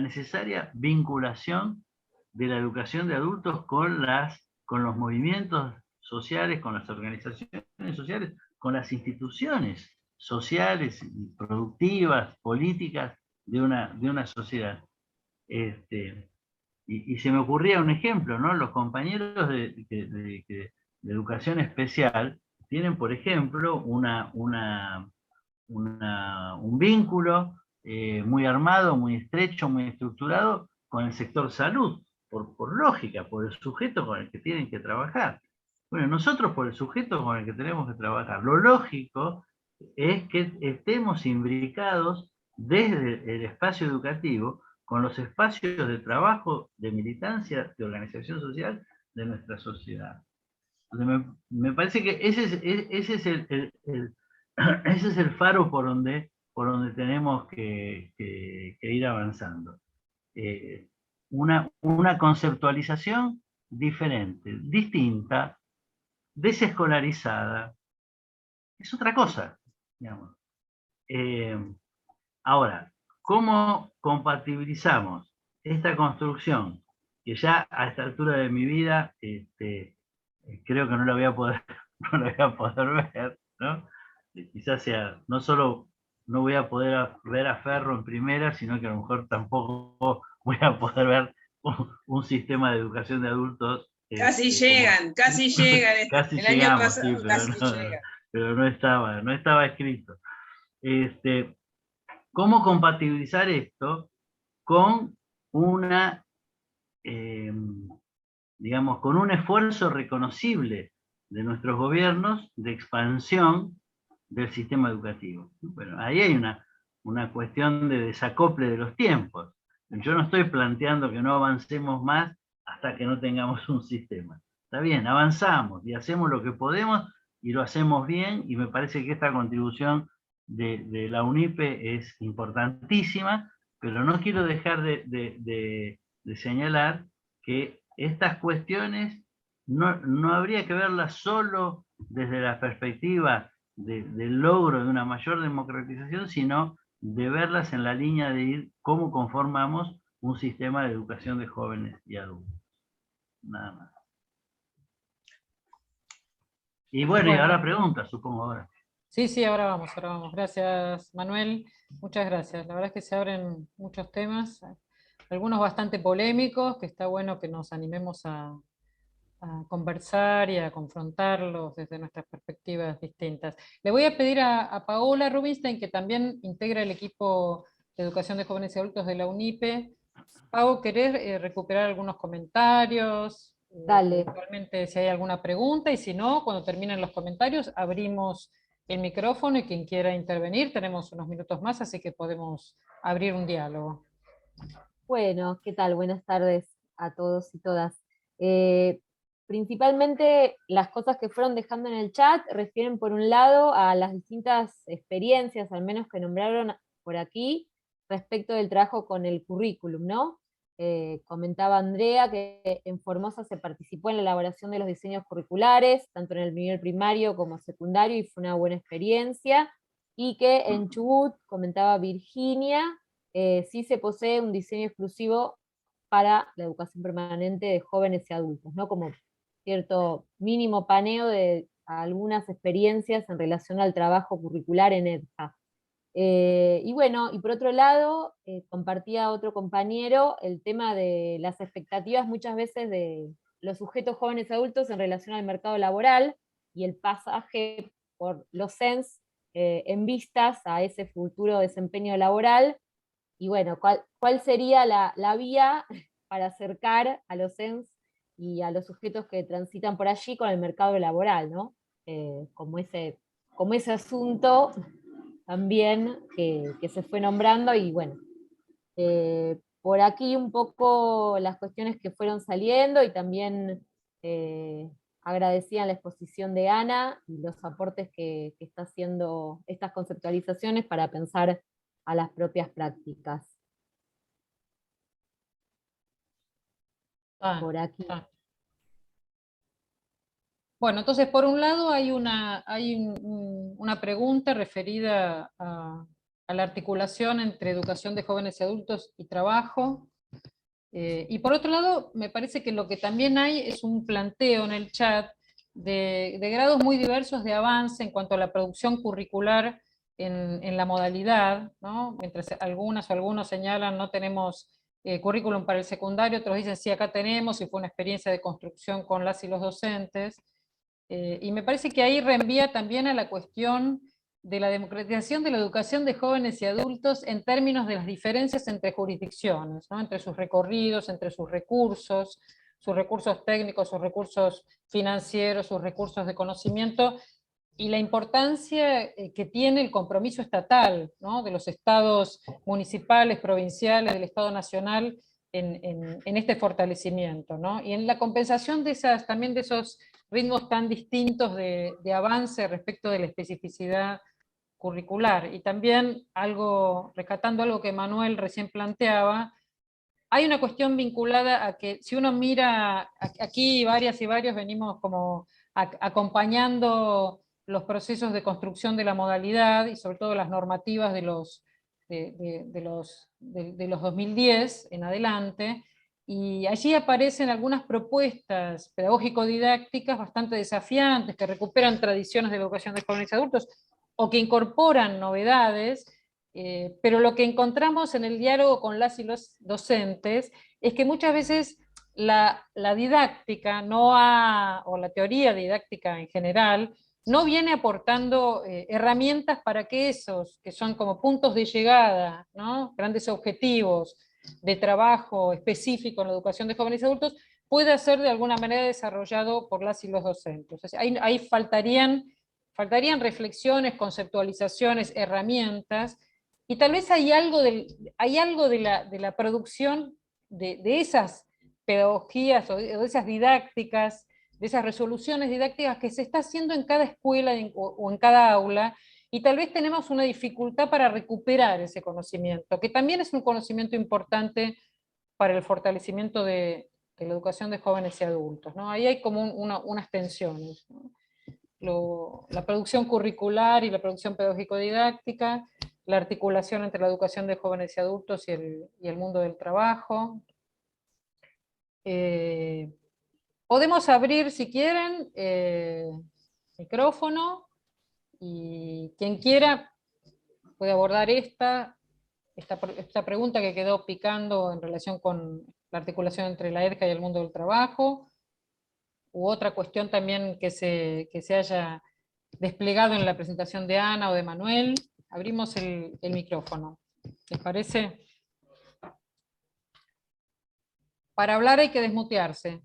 necesaria vinculación de la educación de adultos con los movimientos sociales, con las organizaciones sociales, con las instituciones sociales, productivas, políticas de una sociedad. Y se me ocurría un ejemplo, ¿no? Los compañeros de educación especial tienen, por ejemplo, un vínculo muy armado, muy estrecho, muy estructurado con el sector salud, por lógica, por el sujeto con el que tienen que trabajar. Bueno, nosotros por el sujeto con el que tenemos que trabajar. Lo lógico es que estemos imbricados desde el espacio educativo con los espacios de trabajo, de militancia, de organización social de nuestra sociedad. Me parece que ese es el faro por donde tenemos que ir avanzando. Una conceptualización diferente, distinta, desescolarizada, es otra cosa, digamos. Ahora, ¿cómo compatibilizamos esta construcción, que ya a esta altura de mi vida creo que no la voy a poder, no la voy a poder ver, ¿no? Quizás sea, no solo no voy a poder ver a Ferro en primera, sino que a lo mejor tampoco voy a poder ver un sistema de educación de adultos. Casi llegan. Casi el llegamos, año pasado sí, casi llegan. pero no estaba escrito. ¿Cómo compatibilizar esto con digamos, con un esfuerzo reconocible de nuestros gobiernos de expansión del sistema educativo? Bueno, ahí hay una cuestión de desacople de los tiempos. Yo no estoy planteando que no avancemos más hasta que no tengamos un sistema. Está bien, avanzamos y hacemos lo que podemos y lo hacemos bien, y me parece que esta contribución de la UNIPE es importantísima, pero no quiero dejar de señalar que estas cuestiones no habría que verlas solo desde la perspectiva del logro de una mayor democratización, sino de verlas en la línea de ir cómo conformamos un sistema de educación de jóvenes y adultos. Nada más. Y bueno, y ahora preguntas, supongo ahora. Sí, ahora vamos. Gracias, Manuel. Muchas gracias. La verdad es que se abren muchos temas, algunos bastante polémicos, que está bueno que nos animemos a conversar y a confrontarlos desde nuestras perspectivas distintas. Le voy a pedir a Paola Rubinstein, que también integra el equipo de educación de jóvenes y adultos de la UNIPE. Pau, ¿querés recuperar algunos comentarios? Dale. Eventualmente si hay alguna pregunta, y si no, cuando terminen los comentarios, abrimos el micrófono y quien quiera intervenir, tenemos unos minutos más, así que podemos abrir un diálogo. Bueno, ¿qué tal? Buenas tardes a todos y todas. Principalmente las cosas que fueron dejando en el chat refieren por un lado a las distintas experiencias, al menos que nombraron por aquí, respecto del trabajo con el currículum, ¿no? Comentaba Andrea que en Formosa se participó en la elaboración de los diseños curriculares, tanto en el nivel primario como secundario, y fue una buena experiencia, y que en Chubut, comentaba Virginia, sí se posee un diseño exclusivo para la educación permanente de jóvenes y adultos, ¿no? Como cierto mínimo paneo de algunas experiencias en relación al trabajo curricular en EDJA. Y bueno, y por otro lado, compartía otro compañero el tema de las expectativas muchas veces de los sujetos jóvenes y adultos en relación al mercado laboral, y el pasaje por los CENS en vistas a ese futuro desempeño laboral. Y bueno, ¿cuál sería la vía para acercar a los CENS y a los sujetos que transitan por allí con el mercado laboral, ¿no? Como ese asunto también que se fue nombrando, y bueno, por aquí un poco las cuestiones que fueron saliendo, y también agradecían la exposición de Ana y los aportes que está haciendo estas conceptualizaciones para pensar a las propias prácticas. Por aquí. Bueno, entonces por un lado hay una pregunta referida a la articulación entre educación de jóvenes y adultos y trabajo. Y por otro lado, me parece que lo que también hay es un planteo en el chat de grados muy diversos de avance en cuanto a la producción curricular en la modalidad, ¿no? Mientras algunas o algunos señalan no tenemos currículum para el secundario, otros dicen sí, acá tenemos, y fue una experiencia de construcción con las y los docentes. Y me parece que ahí reenvía también a la cuestión de la democratización de la educación de jóvenes y adultos en términos de las diferencias entre jurisdicciones, ¿no? Entre sus recorridos, entre sus recursos técnicos, sus recursos financieros, sus recursos de conocimiento, y la importancia que tiene el compromiso estatal, ¿no? De los estados municipales, provinciales, del Estado Nacional en este fortalecimiento, ¿no? Y en la compensación también de esos ritmos tan distintos de avance respecto de la especificidad curricular. Y también rescatando algo que Manuel recién planteaba, hay una cuestión vinculada a que si uno mira, aquí varias y varios venimos como acompañando los procesos de construcción de la modalidad, y sobre todo las normativas de los 2010 en adelante, y allí aparecen algunas propuestas pedagógico-didácticas bastante desafiantes, que recuperan tradiciones de la educación de jóvenes y adultos, o que incorporan novedades, pero lo que encontramos en el diálogo con las y los docentes es que muchas veces la didáctica o la teoría didáctica en general no viene aportando herramientas para que esos, que son como puntos de llegada, ¿no? Grandes objetivos de trabajo específico en la educación de jóvenes y adultos, pueda ser de alguna manera desarrollado por las y los docentes. O sea, ahí faltarían reflexiones, conceptualizaciones, herramientas Y tal vez hay algo de la producción de esas pedagogías o de esas didácticas, de esas resoluciones didácticas que se está haciendo en cada escuela o en cada aula, y tal vez tenemos una dificultad para recuperar ese conocimiento, que también es un conocimiento importante para el fortalecimiento de la educación de jóvenes y adultos, ¿no? Ahí hay como unas tensiones, ¿no? La producción curricular y la producción pedagógico-didáctica, la articulación entre la educación de jóvenes y adultos y el mundo del trabajo. Podemos abrir, si quieren, micrófono, y quien quiera puede abordar esta pregunta que quedó picando en relación con la articulación entre la EDCA y el mundo del trabajo, u otra cuestión también que se haya desplegado en la presentación de Ana o de Manuel. Abrimos el micrófono. ¿Les parece? Para hablar hay que desmutearse.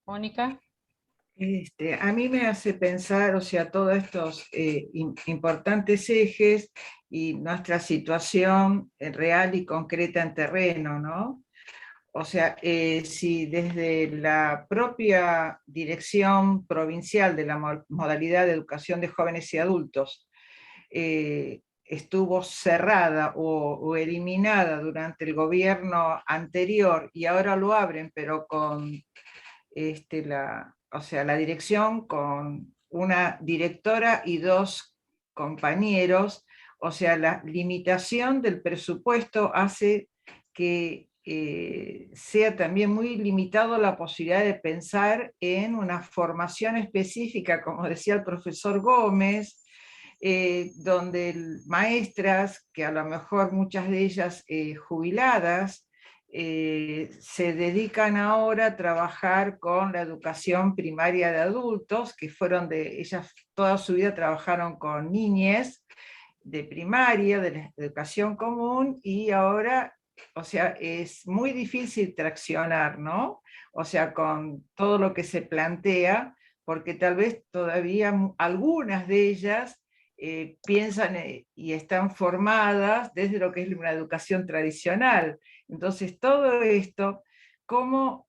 Mónica. A mí me hace pensar, o sea, todos estos importantes ejes y nuestra situación real y concreta en terreno, ¿no? O sea, si desde la propia dirección provincial de la modalidad de educación de jóvenes y adultos estuvo cerrada o eliminada durante el gobierno anterior y ahora lo abren, pero con la dirección con una directora y 2 compañeros, o sea, la limitación del presupuesto hace que sea también muy limitado la posibilidad de pensar en una formación específica, como decía el profesor Gómez, donde maestras, que a lo mejor muchas de ellas jubiladas, se dedican ahora a trabajar con la educación primaria de adultos, que ellas toda su vida trabajaron con niñes de primaria, de la educación común, y ahora, o sea, es muy difícil traccionar, ¿no? O sea, con todo lo que se plantea, porque tal vez todavía algunas de ellas piensan y están formadas desde lo que es una educación tradicional. Entonces, todo esto, como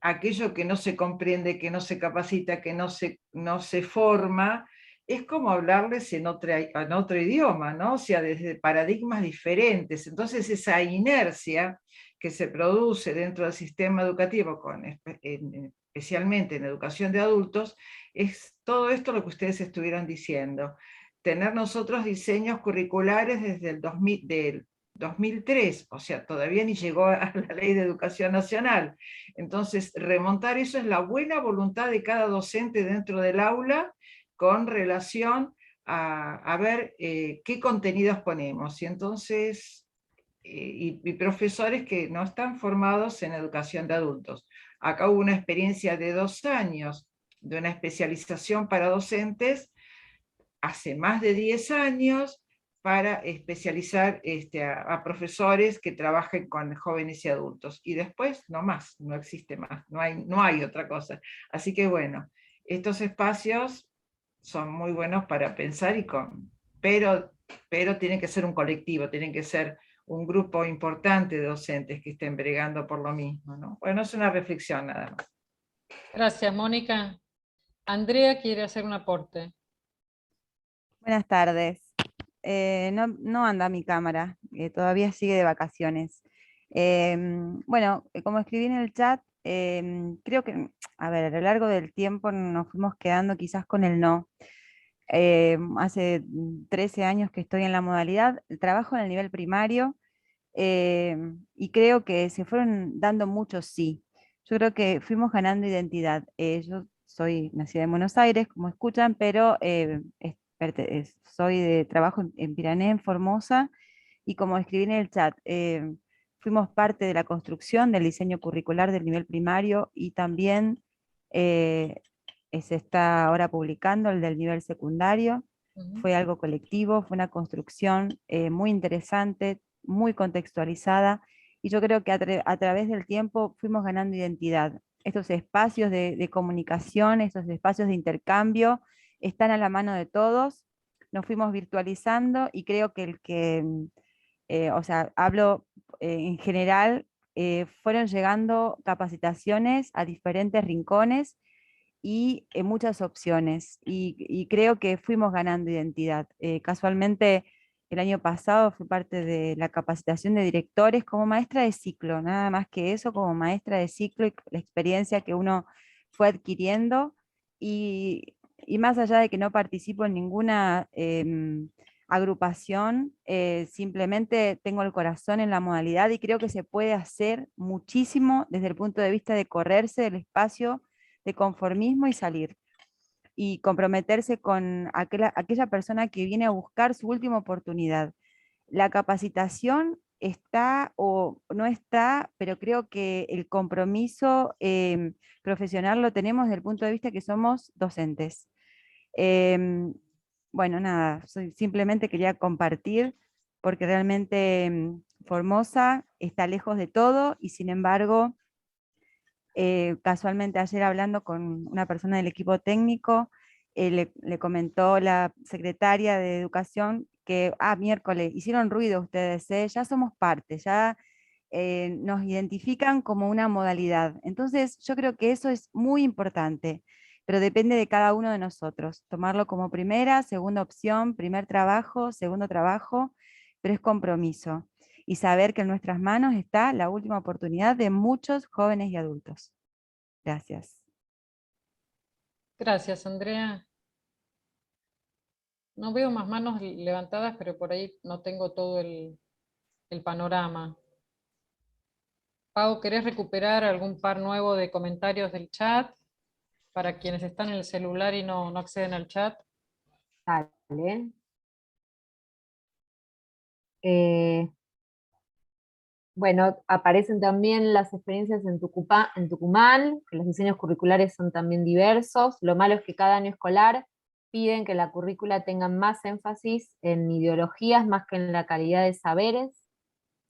aquello que no se comprende, que no se capacita, que no se forma, es como hablarles en otro idioma, ¿no? O sea, desde paradigmas diferentes. Entonces, esa inercia que se produce dentro del sistema educativo, especialmente en educación de adultos, es todo esto lo que ustedes estuvieron diciendo. Tener nosotros diseños curriculares desde el 2003, o sea, todavía ni llegó a la Ley de Educación Nacional. Entonces, remontar eso es la buena voluntad de cada docente dentro del aula con relación a ver qué contenidos ponemos. Y entonces, y profesores que no están formados en educación de adultos. Acá hubo una experiencia de 2 años de una especialización para docentes hace más de 10 años para especializar a profesores que trabajen con jóvenes y adultos. Y después no más, no existe más, no hay otra cosa. Así que bueno, estos espacios son muy buenos para pensar pero tienen que ser un colectivo, tienen que ser un grupo importante de docentes que estén bregando por lo mismo, ¿no? Bueno, es una reflexión nada más. Gracias, Mónica. Andrea quiere hacer un aporte. Buenas tardes. No anda mi cámara, todavía sigue de vacaciones. Bueno, como escribí en el chat, creo que, a ver, a lo largo del tiempo nos fuimos quedando quizás con el no. Hace 13 años que estoy en la modalidad, trabajo en el nivel primario, y creo que se fueron dando muchos sí. Yo creo que fuimos ganando identidad. Yo soy nacida en Buenos Aires, como escuchan, pero soy de trabajo en Pirané, en Formosa, y como escribí en el chat, fuimos parte de la construcción del diseño curricular del nivel primario y también se está ahora publicando el del nivel secundario. Fue algo colectivo, fue una construcción muy interesante, muy contextualizada, y yo creo que a través del tiempo fuimos ganando identidad. Estos espacios de comunicación, estos espacios de intercambio, están a la mano de todos, nos fuimos virtualizando, y creo que o sea, hablo en general, fueron llegando capacitaciones a diferentes rincones y muchas opciones, y creo que fuimos ganando identidad. Casualmente, el año pasado fui parte de la capacitación de directores como maestra de ciclo, nada más que eso, como maestra de ciclo, y la experiencia que uno fue adquiriendo, y más allá de que no participo en ninguna agrupación, simplemente tengo el corazón en la modalidad, y creo que se puede hacer muchísimo desde el punto de vista de correrse del espacio de conformismo y salir, y comprometerse con aquella persona que viene a buscar su última oportunidad. La capacitación está o no está, pero creo que el compromiso profesional lo tenemos desde el punto de vista que somos docentes. Bueno, nada, simplemente quería compartir, porque realmente Formosa está lejos de todo, y sin embargo, casualmente ayer, hablando con una persona del equipo técnico, le comentó la secretaria de Educación que, miércoles, hicieron ruido ustedes, ya somos parte, ya nos identifican como una modalidad. Entonces yo creo que eso es muy importante, pero depende de cada uno de nosotros, tomarlo como primera, segunda opción, primer trabajo, segundo trabajo, pero es compromiso, y saber que en nuestras manos está la última oportunidad de muchos jóvenes y adultos. Gracias. Gracias, Andrea. No veo más manos levantadas, pero por ahí no tengo todo el panorama. Pau, ¿querés recuperar algún par nuevo de comentarios del chat para quienes están en el celular y no acceden al chat? Dale. Bueno, aparecen también las experiencias en Tucumán, que los diseños curriculares son también diversos. Lo malo es que cada año escolar piden que la currícula tenga más énfasis en ideologías más que en la calidad de saberes.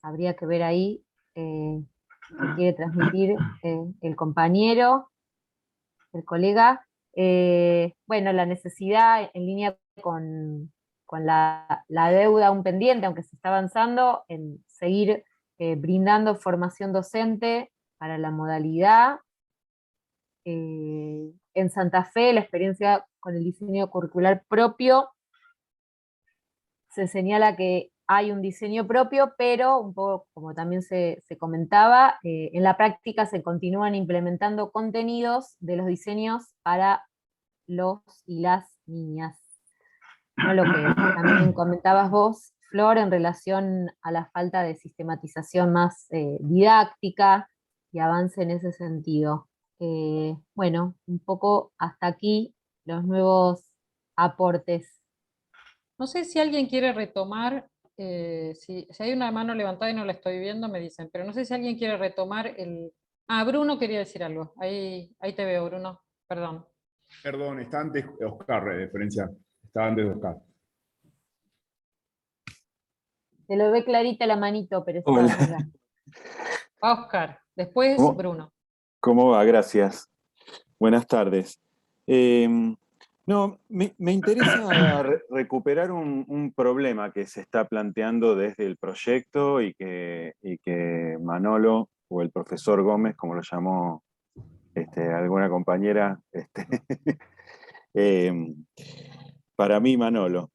Habría que ver ahí qué quiere transmitir el compañero, el colega. Bueno, la necesidad en línea con la deuda aún pendiente, aunque se está avanzando, en seguir brindando formación docente para la modalidad. En Santa Fe, la experiencia con el diseño curricular propio, se señala que hay un diseño propio, pero un poco como también se comentaba, en la práctica se continúan implementando contenidos de los diseños para los y las niñas. ¿No? Lo que también comentabas vos, Flor, en relación a la falta de sistematización más didáctica y avance en ese sentido. Bueno, un poco hasta aquí los nuevos aportes. No sé si alguien quiere retomar, si hay una mano levantada y no la estoy viendo, me dicen, pero no sé si alguien quiere retomar el... Bruno quería decir algo. Ahí te veo, Bruno. Perdón. Perdón, está antes Oscar, Florencia. Está antes de Oscar. Se lo ve clarita la manito, pero Hola. está... Oscar, después ¿Cómo? Bruno. ¿Cómo va? Gracias. Buenas tardes. No, me interesa recuperar un problema que se está planteando desde el proyecto y que Manolo, o el profesor Gómez, como lo llamó alguna compañera, para mí Manolo,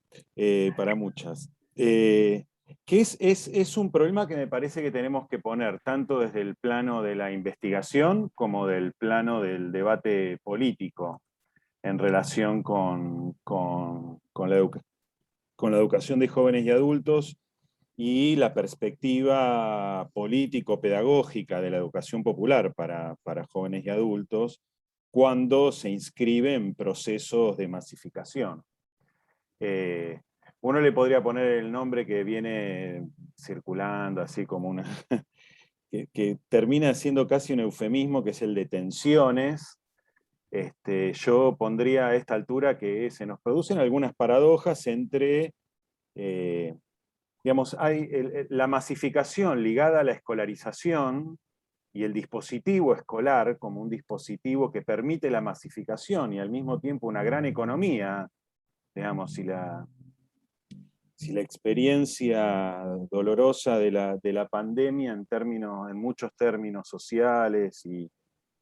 para muchas. Que es un problema que me parece que tenemos que poner tanto desde el plano de la investigación como del plano del debate político en relación con la educación de jóvenes y adultos y la perspectiva político-pedagógica de la educación popular para jóvenes y adultos cuando se inscribe en procesos de masificación. Uno le podría poner el nombre que viene circulando, así como que termina siendo casi un eufemismo, que es el de tensiones. Yo pondría a esta altura que se nos producen algunas paradojas entre, digamos, hay la masificación ligada a la escolarización y el dispositivo escolar como un dispositivo que permite la masificación y al mismo tiempo una gran economía, digamos, si la experiencia dolorosa de la pandemia en muchos términos sociales y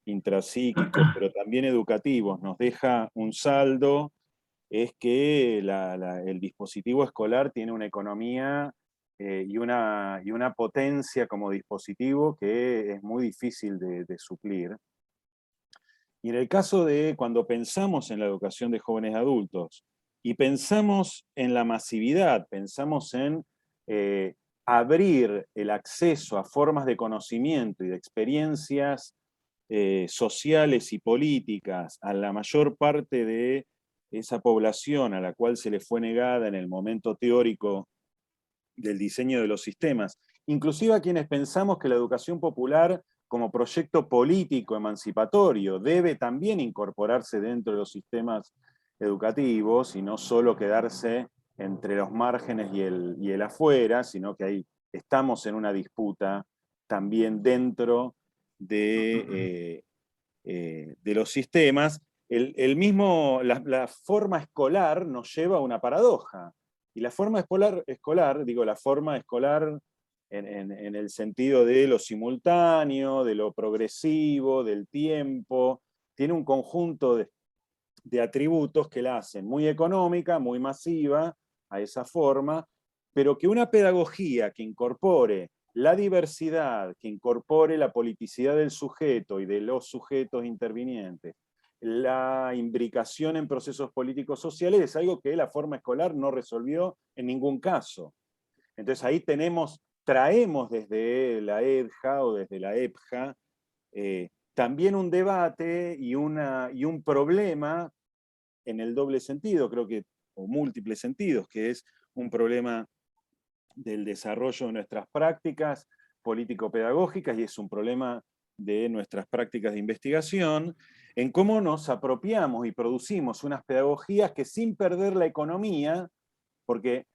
intrapsíquicos, pero también educativos, nos deja un saldo, es que el dispositivo escolar tiene una economía y una potencia como dispositivo que es muy difícil de suplir. Y en el caso de cuando pensamos en la educación de jóvenes adultos, y pensamos en la masividad, pensamos en abrir el acceso a formas de conocimiento y de experiencias sociales y políticas a la mayor parte de esa población a la cual se le fue negada en el momento teórico del diseño de los sistemas, inclusive a quienes pensamos que la educación popular como proyecto político emancipatorio debe también incorporarse dentro de los sistemas educativos y no solo quedarse entre los márgenes y el afuera, sino que ahí estamos en una disputa también dentro de los sistemas. La forma escolar nos lleva a una paradoja. Y la forma escolar, digo la forma escolar en el sentido de lo simultáneo, de lo progresivo, del tiempo, tiene un conjunto de atributos que la hacen muy económica, muy masiva, a esa forma, pero que una pedagogía que incorpore la diversidad, que incorpore la politicidad del sujeto y de los sujetos intervinientes, la imbricación en procesos políticos sociales, es algo que la forma escolar no resolvió en ningún caso. Entonces ahí traemos desde la EDJA o desde la EPJA también un debate y un problema en el doble sentido, creo que, o múltiples sentidos, que es un problema del desarrollo de nuestras prácticas político-pedagógicas y es un problema de nuestras prácticas de investigación, en cómo nos apropiamos y producimos unas pedagogías que sin perder la economía, porque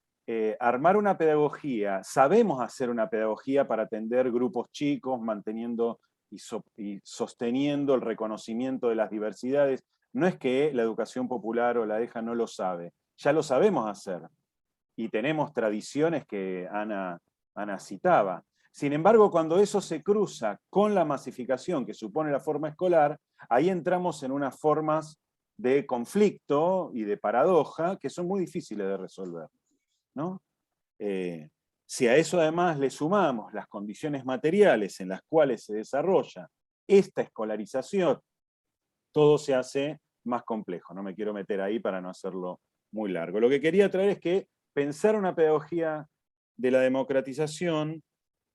armar una pedagogía, sabemos hacer una pedagogía para atender grupos chicos, manteniendo y sosteniendo el reconocimiento de las diversidades. No es que la educación popular o la EDJA no lo sabe, ya lo sabemos hacer. Y tenemos tradiciones que Ana citaba. Sin embargo, cuando eso se cruza con la masificación que supone la forma escolar, ahí entramos en unas formas de conflicto y de paradoja que son muy difíciles de resolver, ¿no? Si a eso además le sumamos las condiciones materiales en las cuales se desarrolla esta escolarización, todo se hace más complejo. No me quiero meter ahí para no hacerlo muy largo. Lo que quería traer es que pensar una pedagogía de la democratización,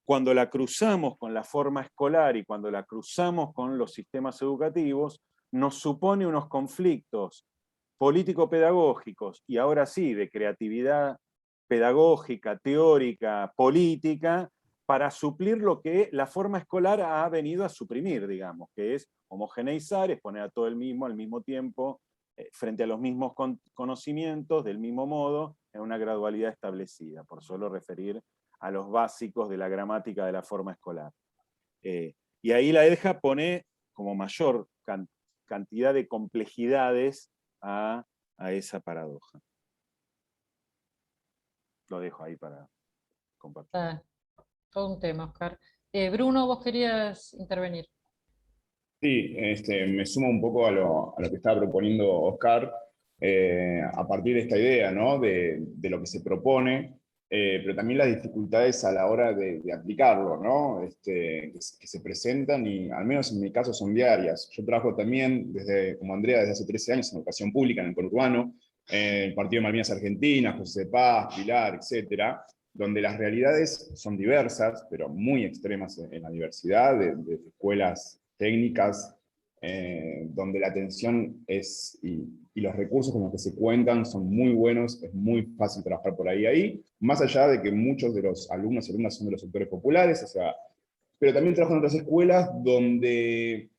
cuando la cruzamos con la forma escolar y cuando la cruzamos con los sistemas educativos, nos supone unos conflictos político-pedagógicos y ahora sí de creatividad pedagógica, teórica, política, para suplir lo que la forma escolar ha venido a suprimir, digamos, que es homogeneizar, es poner a todo al mismo tiempo, frente a los mismos conocimientos, del mismo modo, en una gradualidad establecida, por solo referir a los básicos de la gramática de la forma escolar. Y ahí la EDJA pone como mayor cantidad de complejidades a esa paradoja. Lo dejo ahí para compartir. Todo un tema, Oscar. Bruno, vos querías intervenir. Sí, me sumo un poco a lo que estaba proponiendo Oscar, a partir de esta idea, ¿no? de lo que se propone, pero también las dificultades a la hora de aplicarlo, ¿no? que se presentan y al menos en mi caso son diarias. Yo trabajo también, como Andrea, desde hace 13 años en educación pública en el conurbano, el Partido de Malvinas Argentinas, José de Paz, Pilar, etcétera, donde las realidades son diversas, pero muy extremas en la diversidad, de escuelas técnicas, donde la atención y los recursos con los que se cuentan son muy buenos, es muy fácil trabajar por ahí, más allá de que muchos de los alumnos y alumnas son de los sectores populares, o sea, pero también trabajo en otras escuelas donde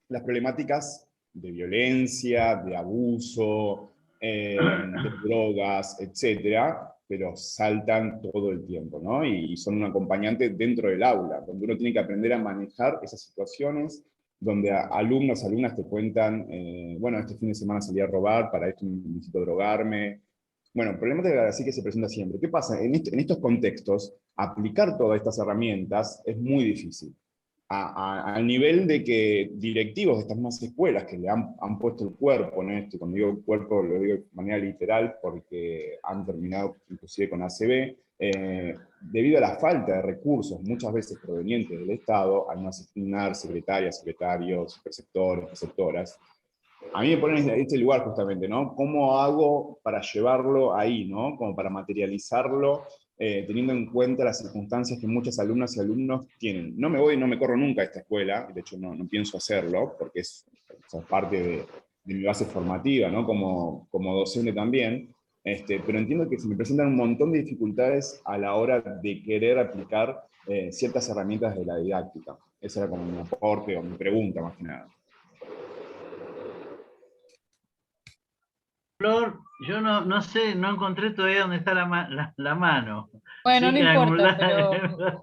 las problemáticas de violencia, de abuso, de drogas, etcétera, pero saltan todo el tiempo, ¿no? Y son un acompañante dentro del aula, donde uno tiene que aprender a manejar esas situaciones, donde alumnos, alumnas te cuentan, bueno, este fin de semana salí a robar, para esto necesito drogarme. Bueno, problemática así que se presenta siempre. ¿Qué pasa? En estos contextos, aplicar todas estas herramientas es muy difícil. Al nivel de que directivos de estas mismas escuelas que le han puesto el cuerpo en esto, y cuando digo cuerpo lo digo de manera literal porque han terminado inclusive con ACB, debido a la falta de recursos muchas veces provenientes del Estado, al no asignar secretarias, secretarios, preceptores, preceptoras, a mí me ponen en este lugar justamente, ¿no? ¿Cómo hago para llevarlo ahí, ¿no? Como para materializarlo, teniendo en cuenta las circunstancias que muchas alumnas y alumnos tienen. No me voy, no me corro nunca a esta escuela, de hecho no pienso hacerlo, porque es parte de mi base formativa, ¿no? Como docente también, pero entiendo que se me presentan un montón de dificultades a la hora de querer aplicar ciertas herramientas de la didáctica. Esa era como mi aporte o mi pregunta, más que nada. Flor, yo no sé, no encontré todavía dónde está la mano. Bueno, Sí no que en algún importa, lado-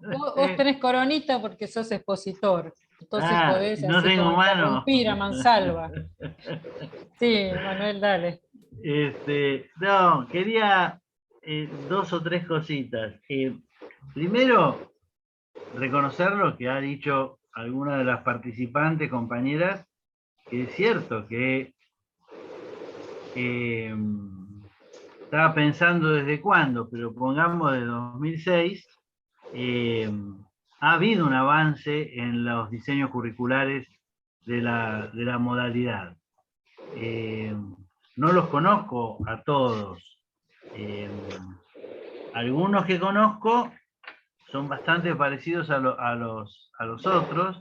pero vos tenés coronita porque sos expositor. Entonces podés no así tengo como mano. interrumpir a mansalva. Sí, Manuel, dale. No, quería dos o tres cositas. Primero, reconocer lo que ha dicho alguna de las participantes, compañeras, que es cierto que estaba pensando desde cuándo, pero pongamos de 2006, ha habido un avance en los diseños curriculares de la modalidad. No los conozco a todos. Algunos que conozco son bastante parecidos a los otros.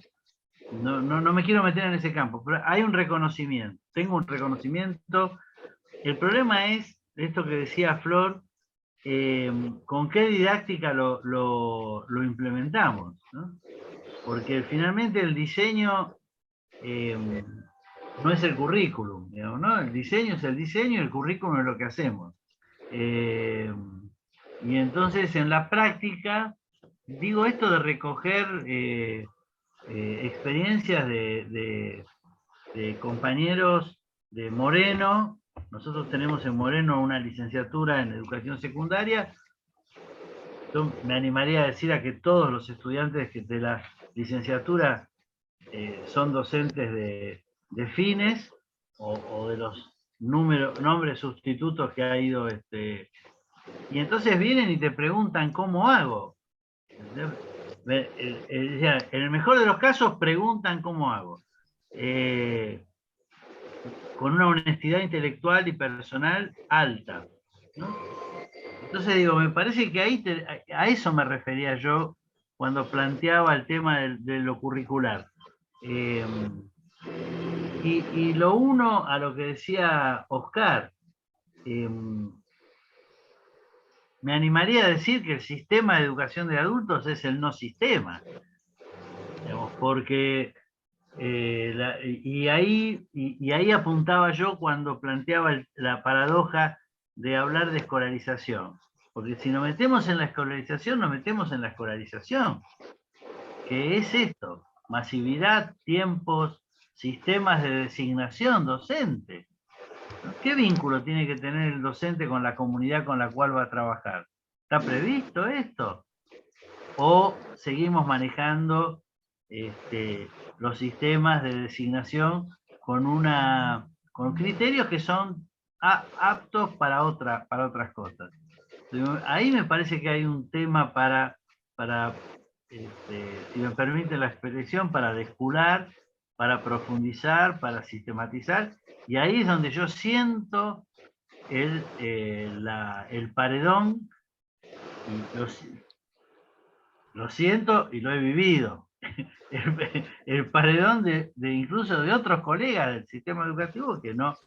No me quiero meter en ese campo, pero hay un reconocimiento. Tengo un reconocimiento. El problema es, esto que decía Flor, con qué didáctica lo implementamos, ¿no? Porque finalmente el diseño no es el currículum, digamos, ¿no? El diseño es el diseño y el currículum es lo que hacemos. Y entonces en la práctica, digo esto de recoger experiencias de compañeros de Moreno. Nosotros tenemos en Moreno una licenciatura en educación secundaria. Yo me animaría a decir a que todos los estudiantes de la licenciatura son docentes de fines o de los nombres sustitutos que ha ido. Y entonces vienen y te preguntan cómo hago. En el mejor de los casos preguntan cómo hago. Con una honestidad intelectual y personal alta, ¿no? Entonces digo, me parece que ahí a eso me refería yo cuando planteaba el tema de lo curricular. Y lo uno a lo que decía Oscar, me animaría a decir que el sistema de educación de adultos es el no sistema, digamos, porque y ahí apuntaba yo cuando planteaba la paradoja de hablar de escolarización, porque si nos metemos en la escolarización, nos metemos en la escolarización, que es esto: masividad, tiempos, sistemas de designación docente. ¿Qué vínculo tiene que tener el docente con la comunidad con la cual va a trabajar? ¿Está previsto esto? ¿O seguimos manejando los sistemas de designación con criterios que son aptos para otras cosas? Ahí me parece que hay un tema para si me permite la expresión, para descular, para profundizar, para sistematizar, y ahí es donde yo siento el paredón, y lo siento y lo he vivido, el paredón incluso de otros colegas del sistema educativo que no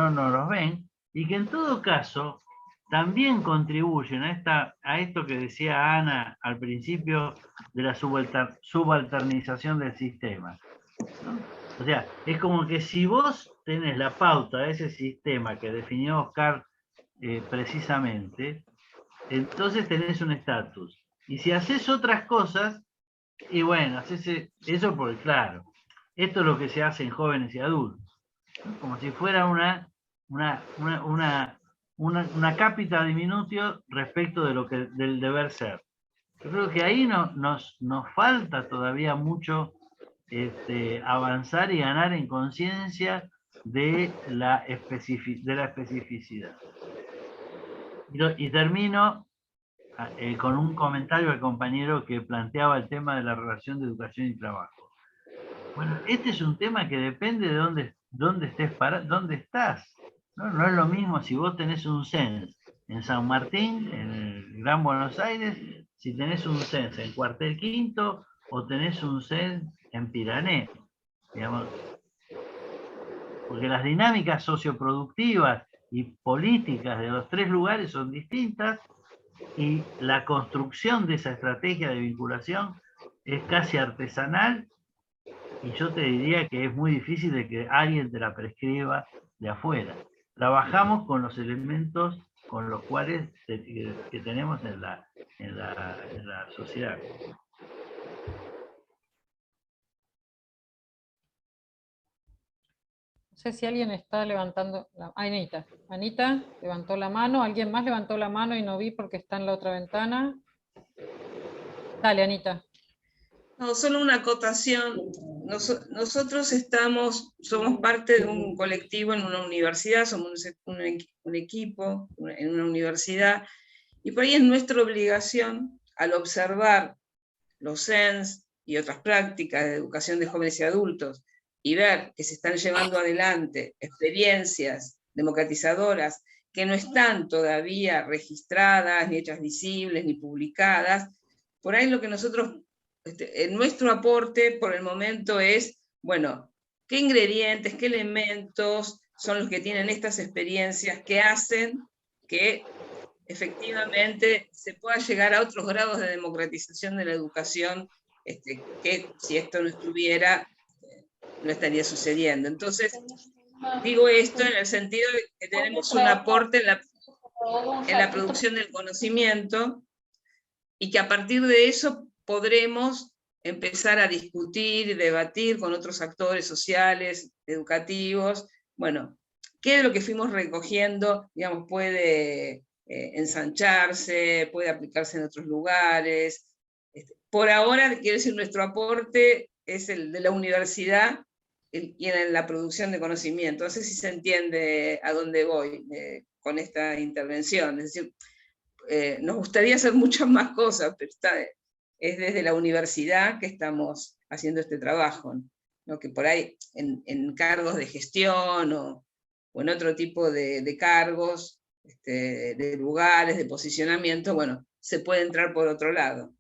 nos los ven, y que en todo caso también contribuyen a esto que decía Ana al principio de la subalternización del sistema, ¿no? O sea, es como que si vos tenés la pauta de ese sistema que definió Oscar precisamente, entonces tenés un estatus. Y si haces otras cosas, y bueno, haces eso porque, claro, esto es lo que se hace en jóvenes y adultos, ¿no? Como si fuera una cápita diminutio respecto de del deber ser. Yo creo que ahí nos falta todavía mucho avanzar y ganar en conciencia de la especificidad. Y termino con un comentario al compañero que planteaba el tema de la relación de educación y trabajo. Bueno, este es un tema que depende de dónde estás. No es lo mismo si vos tenés un CENS en San Martín, en el Gran Buenos Aires, si tenés un CENS en Cuartel Quinto o tenés un CENS en Pirané, digamos. Porque las dinámicas socioproductivas y políticas de los tres lugares son distintas y la construcción de esa estrategia de vinculación es casi artesanal, y yo te diría que es muy difícil de que alguien te la prescriba de afuera. Trabajamos con los elementos con los cuales que tenemos en la sociedad. No sé si alguien está levantando Anita. Anita levantó la mano. ¿Alguien más levantó la mano y no vi porque está en la otra ventana? Dale, Anita. No, solo una acotación. Nosotros somos parte de un colectivo en una universidad, somos un equipo en una universidad, y por ahí es nuestra obligación, al observar los CENS y otras prácticas de educación de jóvenes y adultos, y ver que se están llevando adelante experiencias democratizadoras que no están todavía registradas, ni hechas visibles, ni publicadas, por ahí lo que nosotros, nuestro aporte por el momento es, bueno, qué ingredientes, qué elementos son los que tienen estas experiencias que hacen que efectivamente se pueda llegar a otros grados de democratización de la educación, que si esto no estuviera, no estaría sucediendo. Entonces, digo esto en el sentido de que tenemos un aporte en la producción del conocimiento, y que a partir de eso podremos empezar a discutir y debatir con otros actores sociales, educativos, bueno, qué de lo que fuimos recogiendo, digamos, puede ensancharse, puede aplicarse en otros lugares. Por ahora, quiero decir, nuestro aporte es el de la universidad y en la producción de conocimiento. No sé si se entiende a dónde voy con esta intervención. Es decir, nos gustaría hacer muchas más cosas, pero es desde la universidad que estamos haciendo este trabajo, ¿no? Que por ahí en cargos de gestión o en otro tipo de cargos, de lugares, de posicionamiento, bueno, se puede entrar por otro lado.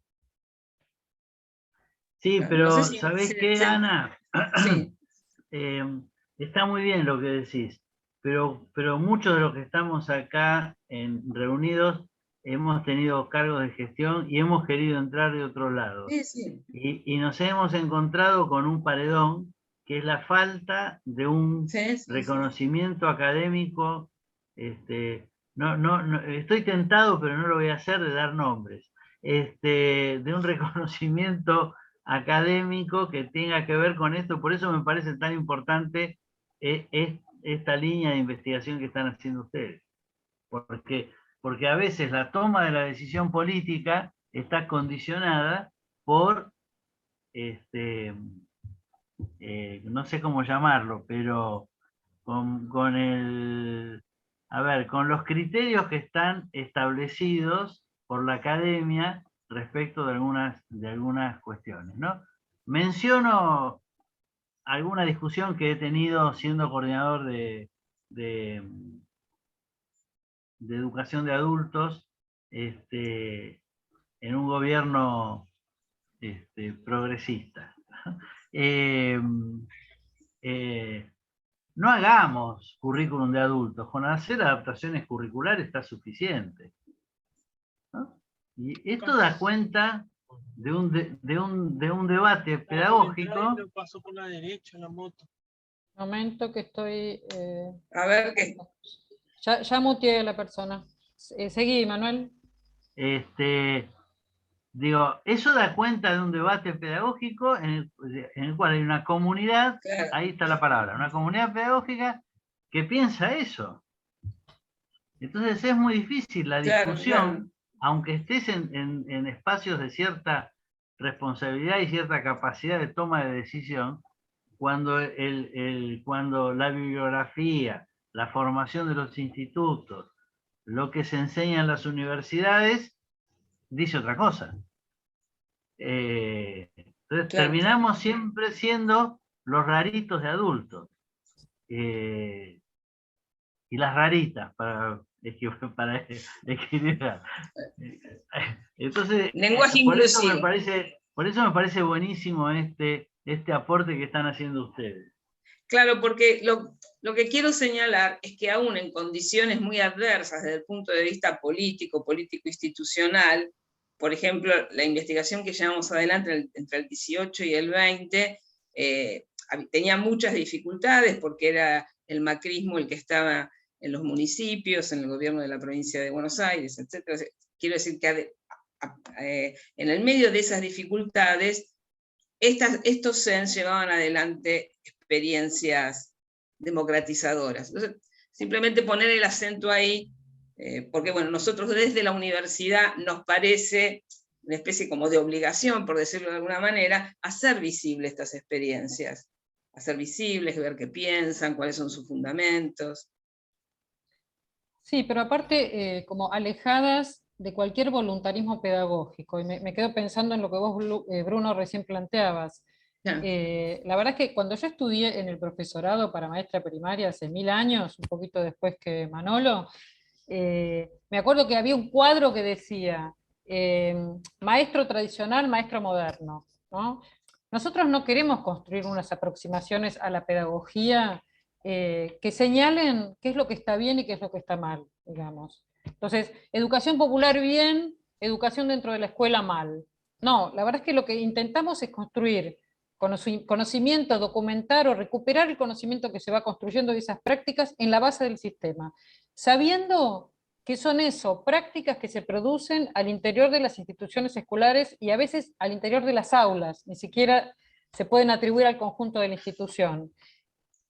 Sí, pero no sé ¿sabés qué, Ana? Sí. Está muy bien lo que decís, pero muchos de los que estamos acá reunidos hemos tenido cargos de gestión y hemos querido entrar de otro lado. Sí, sí. Y nos hemos encontrado con un paredón, que es la falta de un reconocimiento académico. No, estoy tentado, pero no lo voy a hacer, de dar nombres. De un reconocimiento académico que tenga que ver con esto. Por eso me parece tan importante esta línea de investigación que están haciendo ustedes. Porque a veces la toma de la decisión política está condicionada por, no sé cómo llamarlo, pero con los criterios que están establecidos por la academia respecto de algunas cuestiones, ¿no? Menciono alguna discusión que he tenido siendo coordinador de educación de adultos en un gobierno progresista. no hagamos currículum de adultos, con hacer adaptaciones curriculares está suficiente, ¿no? Y esto da cuenta de un debate pedagógico. Pasó por la derecha la moto. Momento que estoy... A ver, ¿qué? Ya muteé a la persona. Seguí, Manuel. Digo, eso da cuenta de un debate pedagógico en el cual hay una comunidad, Claro. ahí está la palabra, una comunidad pedagógica que piensa eso. Entonces es muy difícil la discusión, Claro. aunque estés en espacios de cierta responsabilidad y cierta capacidad de toma de decisión, cuando la bibliografía, la formación de los institutos, lo que se enseña en las universidades, dice otra cosa. Entonces terminamos siempre siendo los raritos de adultos. Y las raritas, para equilibrar. Entonces, lenguaje por eso inclusivo. me parece buenísimo este aporte que están haciendo ustedes. Claro, porque lo que quiero señalar es que aún en condiciones muy adversas desde el punto de vista político-institucional, por ejemplo, la investigación que llevamos adelante entre el 18 y el 20, tenía muchas dificultades porque era el macrismo el que estaba en los municipios, en el gobierno de la provincia de Buenos Aires, etc. Quiero decir que en el medio de esas dificultades, estos CENS llevaban adelante experiencias democratizadoras. Entonces, simplemente poner el acento ahí, porque bueno, nosotros desde la universidad nos parece una especie como de obligación, por decirlo de alguna manera, hacer visibles estas experiencias, hacer visibles, ver qué piensan, cuáles son sus fundamentos. Sí, pero aparte, como alejadas de cualquier voluntarismo pedagógico, y me quedo pensando en lo que vos, Bruno, recién planteabas. La verdad es que cuando yo estudié en el profesorado para maestra primaria hace 1000 años, un poquito después que Manolo, me acuerdo que había un cuadro que decía maestro tradicional, maestro moderno, ¿no? Nosotros no queremos construir unas aproximaciones a la pedagogía que señalen qué es lo que está bien y qué es lo que está mal, digamos. Entonces, educación popular bien, educación dentro de la escuela mal. No, la verdad es que lo que intentamos es construir conocimiento, documentar o recuperar el conocimiento que se va construyendo de esas prácticas en la base del sistema, sabiendo que son eso, prácticas que se producen al interior de las instituciones escolares y a veces al interior de las aulas, ni siquiera se pueden atribuir al conjunto de la institución.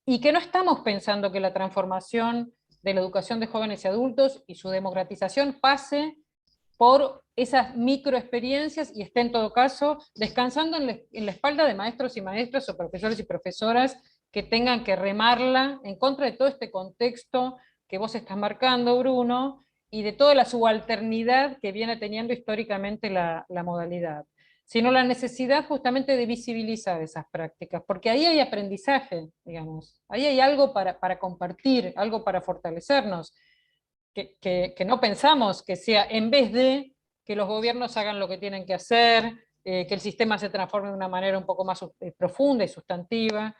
Y que no estamos pensando que la transformación de la educación de jóvenes y adultos y su democratización pase por esas microexperiencias y esté en todo caso descansando en la espalda de maestros y maestras o profesores y profesoras que tengan que remarla en contra de todo este contexto que vos estás marcando, Bruno, y de toda la subalternidad que viene teniendo históricamente la modalidad, sino la necesidad justamente de visibilizar esas prácticas, porque ahí hay aprendizaje, digamos, ahí hay algo para compartir, algo para fortalecernos, que no pensamos que sea en vez de que los gobiernos hagan lo que tienen que hacer, que el sistema se transforme de una manera un poco más profunda y sustantiva,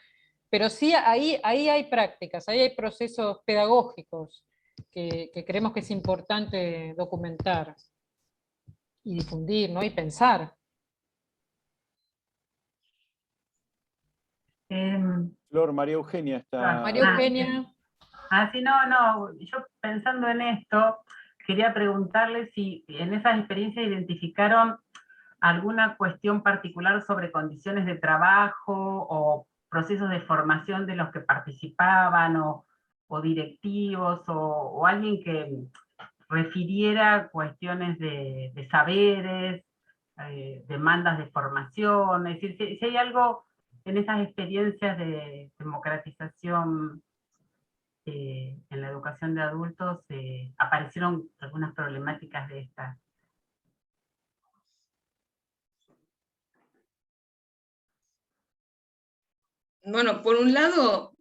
pero sí ahí hay prácticas, ahí hay procesos pedagógicos que creemos que es importante documentar y difundir, ¿no? Y pensar. Flor, María Eugenia está... María Eugenia. Sí, no, yo pensando en esto, quería preguntarle si en esas experiencias identificaron alguna cuestión particular sobre condiciones de trabajo o procesos de formación de los que participaban, o directivos, o alguien que refiriera cuestiones de saberes, demandas de formación, es decir, si hay algo en esas experiencias de democratización en la educación de adultos, aparecieron algunas problemáticas de estas. Bueno, por un lado,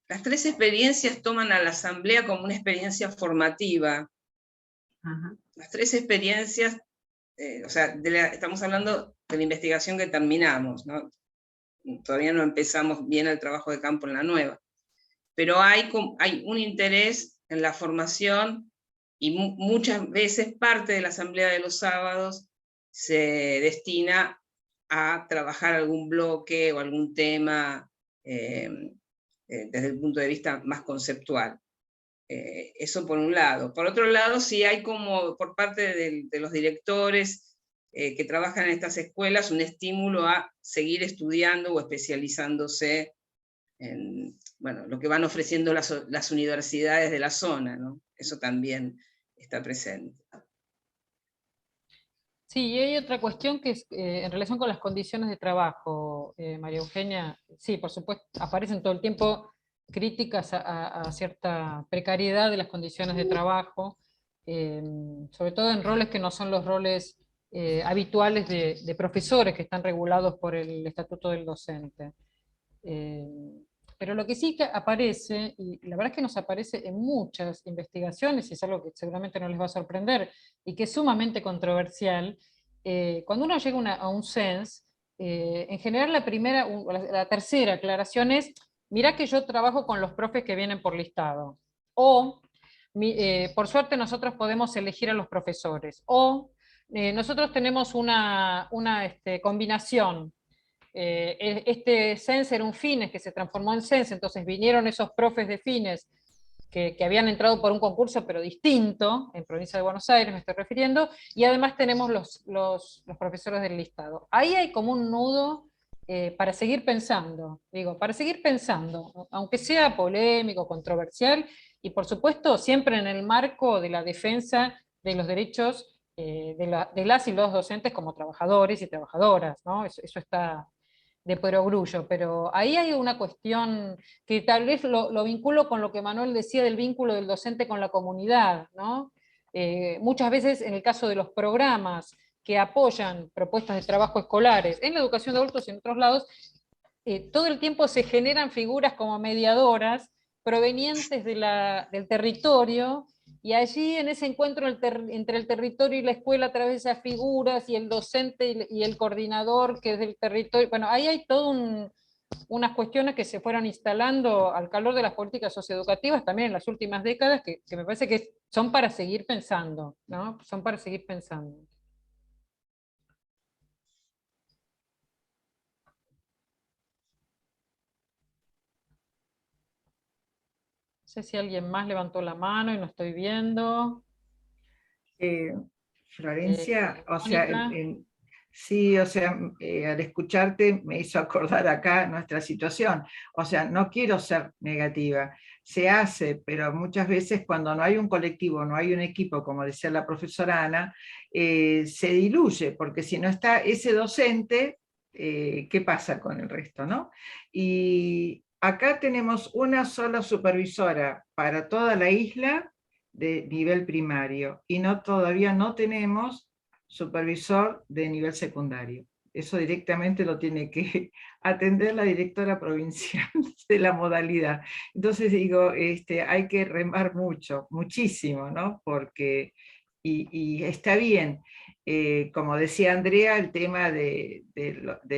las 3 experiencias toman a la asamblea como una experiencia formativa. Las 3 experiencias, o sea, estamos hablando de la investigación que terminamos, ¿no? todavía no empezamos bien el trabajo de campo en la nueva. Pero hay un interés en la formación y muchas veces parte de la asamblea de los sábados se destina a trabajar algún bloque o algún tema desde el punto de vista más conceptual. Eso por un lado. Por otro lado, sí hay como por parte de los directores que trabajan en estas escuelas un estímulo a seguir estudiando o especializándose en lo que van ofreciendo las universidades de la zona, ¿no? Eso también está presente. Sí, y hay otra cuestión que es en relación con las condiciones de trabajo, María Eugenia. Sí, por supuesto, aparecen todo el tiempo críticas a cierta precariedad de las condiciones de trabajo, sobre todo en roles que no son los roles habituales de profesores que están regulados por el Estatuto del Docente. Pero lo que sí que aparece, y la verdad es que nos aparece en muchas investigaciones, y es algo que seguramente no les va a sorprender, y que es sumamente controversial, cuando uno llega a un CENS, en general la tercera aclaración es, mirá que yo trabajo con los profes que vienen por listado, o por suerte nosotros podemos elegir a los profesores, o nosotros tenemos una combinación. Este CENS era un FINES que se transformó en CENS, entonces vinieron esos profes de FINES que habían entrado por un concurso pero distinto, en provincia de Buenos Aires me estoy refiriendo, y además tenemos los profesores del listado. Ahí hay como un nudo para seguir pensando, aunque sea polémico, controversial, y por supuesto siempre en el marco de la defensa de los derechos de las y los docentes como trabajadores y trabajadoras, ¿no? Eso está de perogrullo, pero ahí hay una cuestión que tal vez lo vinculo con lo que Manuel decía del vínculo del docente con la comunidad, ¿no? Muchas veces en el caso de los programas que apoyan propuestas de trabajo escolares, en la educación de adultos y en otros lados, todo el tiempo se generan figuras como mediadoras provenientes del territorio, y allí en ese encuentro entre el territorio y la escuela a través de esas figuras, y el docente y el coordinador que es del territorio, bueno, ahí hay todo unas cuestiones que se fueron instalando al calor de las políticas socioeducativas también en las últimas décadas, que me parece que son para seguir pensando, ¿no? Son para seguir pensando. No sé si alguien más levantó la mano y no estoy viendo. Florencia, o sea, Mónica. sí, o sea, al escucharte me hizo acordar acá nuestra situación. O sea, no quiero ser negativa, se hace, pero muchas veces cuando no hay un colectivo, no hay un equipo, como decía la profesora Ana, se diluye, porque si no está ese docente, ¿qué pasa con el resto, no? Y acá tenemos una sola supervisora para toda la isla de nivel primario, y todavía no tenemos supervisor de nivel secundario. Eso directamente lo tiene que atender la directora provincial de la modalidad. Entonces digo, hay que remar mucho, muchísimo, ¿no? Porque, y está bien, como decía Andrea, el tema de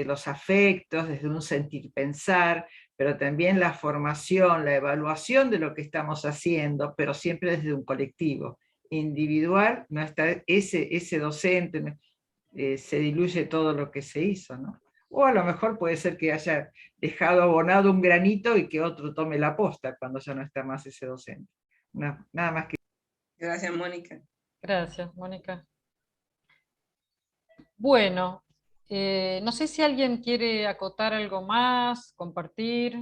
los afectos, desde un sentir pensar, pero también la formación, la evaluación de lo que estamos haciendo, pero siempre desde un colectivo. Individual, no está ese docente, se diluye todo lo que se hizo, ¿no? O a lo mejor puede ser que haya dejado abonado un granito y que otro tome la posta cuando ya no está más ese docente. No, nada más que... Gracias, Mónica. Gracias, Mónica. Bueno, no sé si alguien quiere acotar algo más, compartir.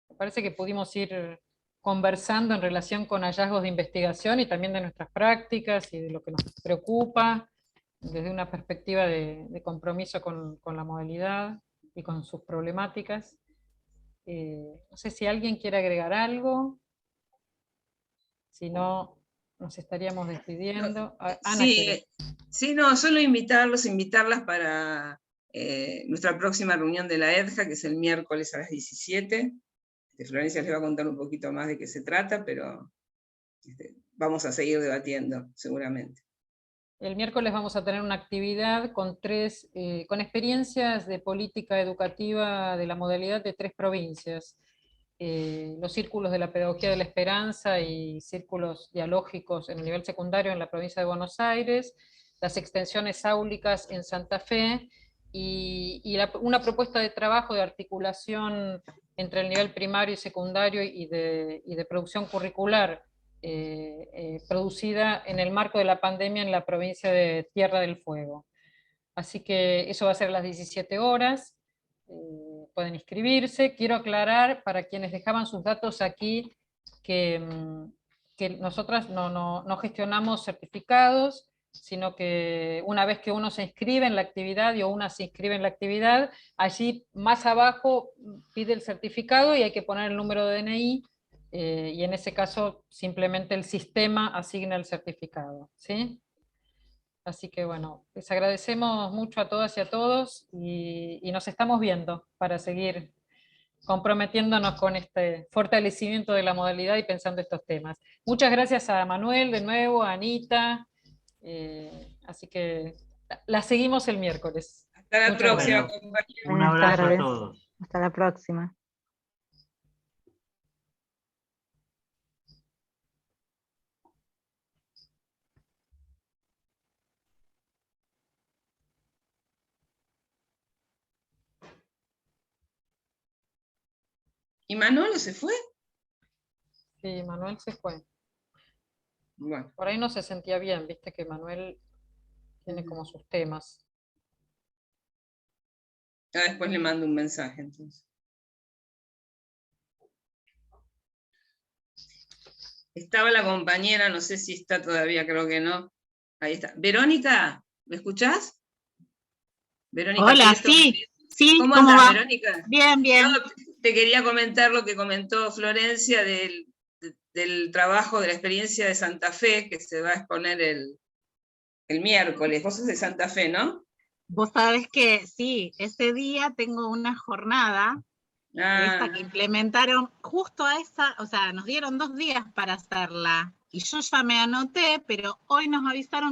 Me parece que pudimos ir conversando en relación con hallazgos de investigación y también de nuestras prácticas y de lo que nos preocupa desde una perspectiva de compromiso con la modalidad y con sus problemáticas. No sé si alguien quiere agregar algo. Si no, nos estaríamos despidiendo. Ana, ¿querés? Sí, no, solo invitarlas para nuestra próxima reunión de la EDJA, que es el miércoles a las 17. Florencia les va a contar un poquito más de qué se trata, pero vamos a seguir debatiendo, seguramente. El miércoles vamos a tener una actividad con con experiencias de política educativa de la modalidad de 3 provincias. Los círculos de la pedagogía de la esperanza y círculos dialógicos en el nivel secundario en la provincia de Buenos Aires, las extensiones áulicas en Santa Fe, y una propuesta de trabajo de articulación entre el nivel primario y secundario y de producción curricular, producida en el marco de la pandemia en la provincia de Tierra del Fuego. Así que eso va a ser a las 17 horas, pueden inscribirse. Quiero aclarar para quienes dejaban sus datos aquí que nosotras no gestionamos certificados, sino que una vez que uno se inscribe en la actividad o una se inscribe en la actividad, allí más abajo pide el certificado y hay que poner el número de DNI, y en ese caso simplemente el sistema asigna el certificado, ¿sí? Así que bueno, les agradecemos mucho a todas y a todos y nos estamos viendo para seguir comprometiéndonos con este fortalecimiento de la modalidad y pensando estos temas. Muchas gracias a Manuel de nuevo, a Anita, así que la seguimos el miércoles. Hasta la Muchas próxima, gracias. compañeros. Un Buenas abrazo a tardes. todos. Hasta la próxima. ¿Y Manolo se fue? Sí, Manuel se fue. Bueno. Por ahí no se sentía bien, viste que Manuel tiene como sus temas. Ya después le mando un mensaje, entonces. Estaba la compañera, no sé si está todavía, creo que no. Ahí está. Verónica, ¿me escuchás? Verónica Hola, Prieto. sí, ¿Cómo ¿cómo andás, va? Verónica? Bien, bien. No, te quería comentar lo que comentó Florencia del trabajo de la experiencia de Santa Fe, que se va a exponer el miércoles. Vos sos de Santa Fe, ¿no? Vos sabés que sí, ese día tengo una jornada esa que implementaron justo a esa, o sea, nos dieron 2 días para hacerla, y yo ya me anoté, pero hoy nos avisaron que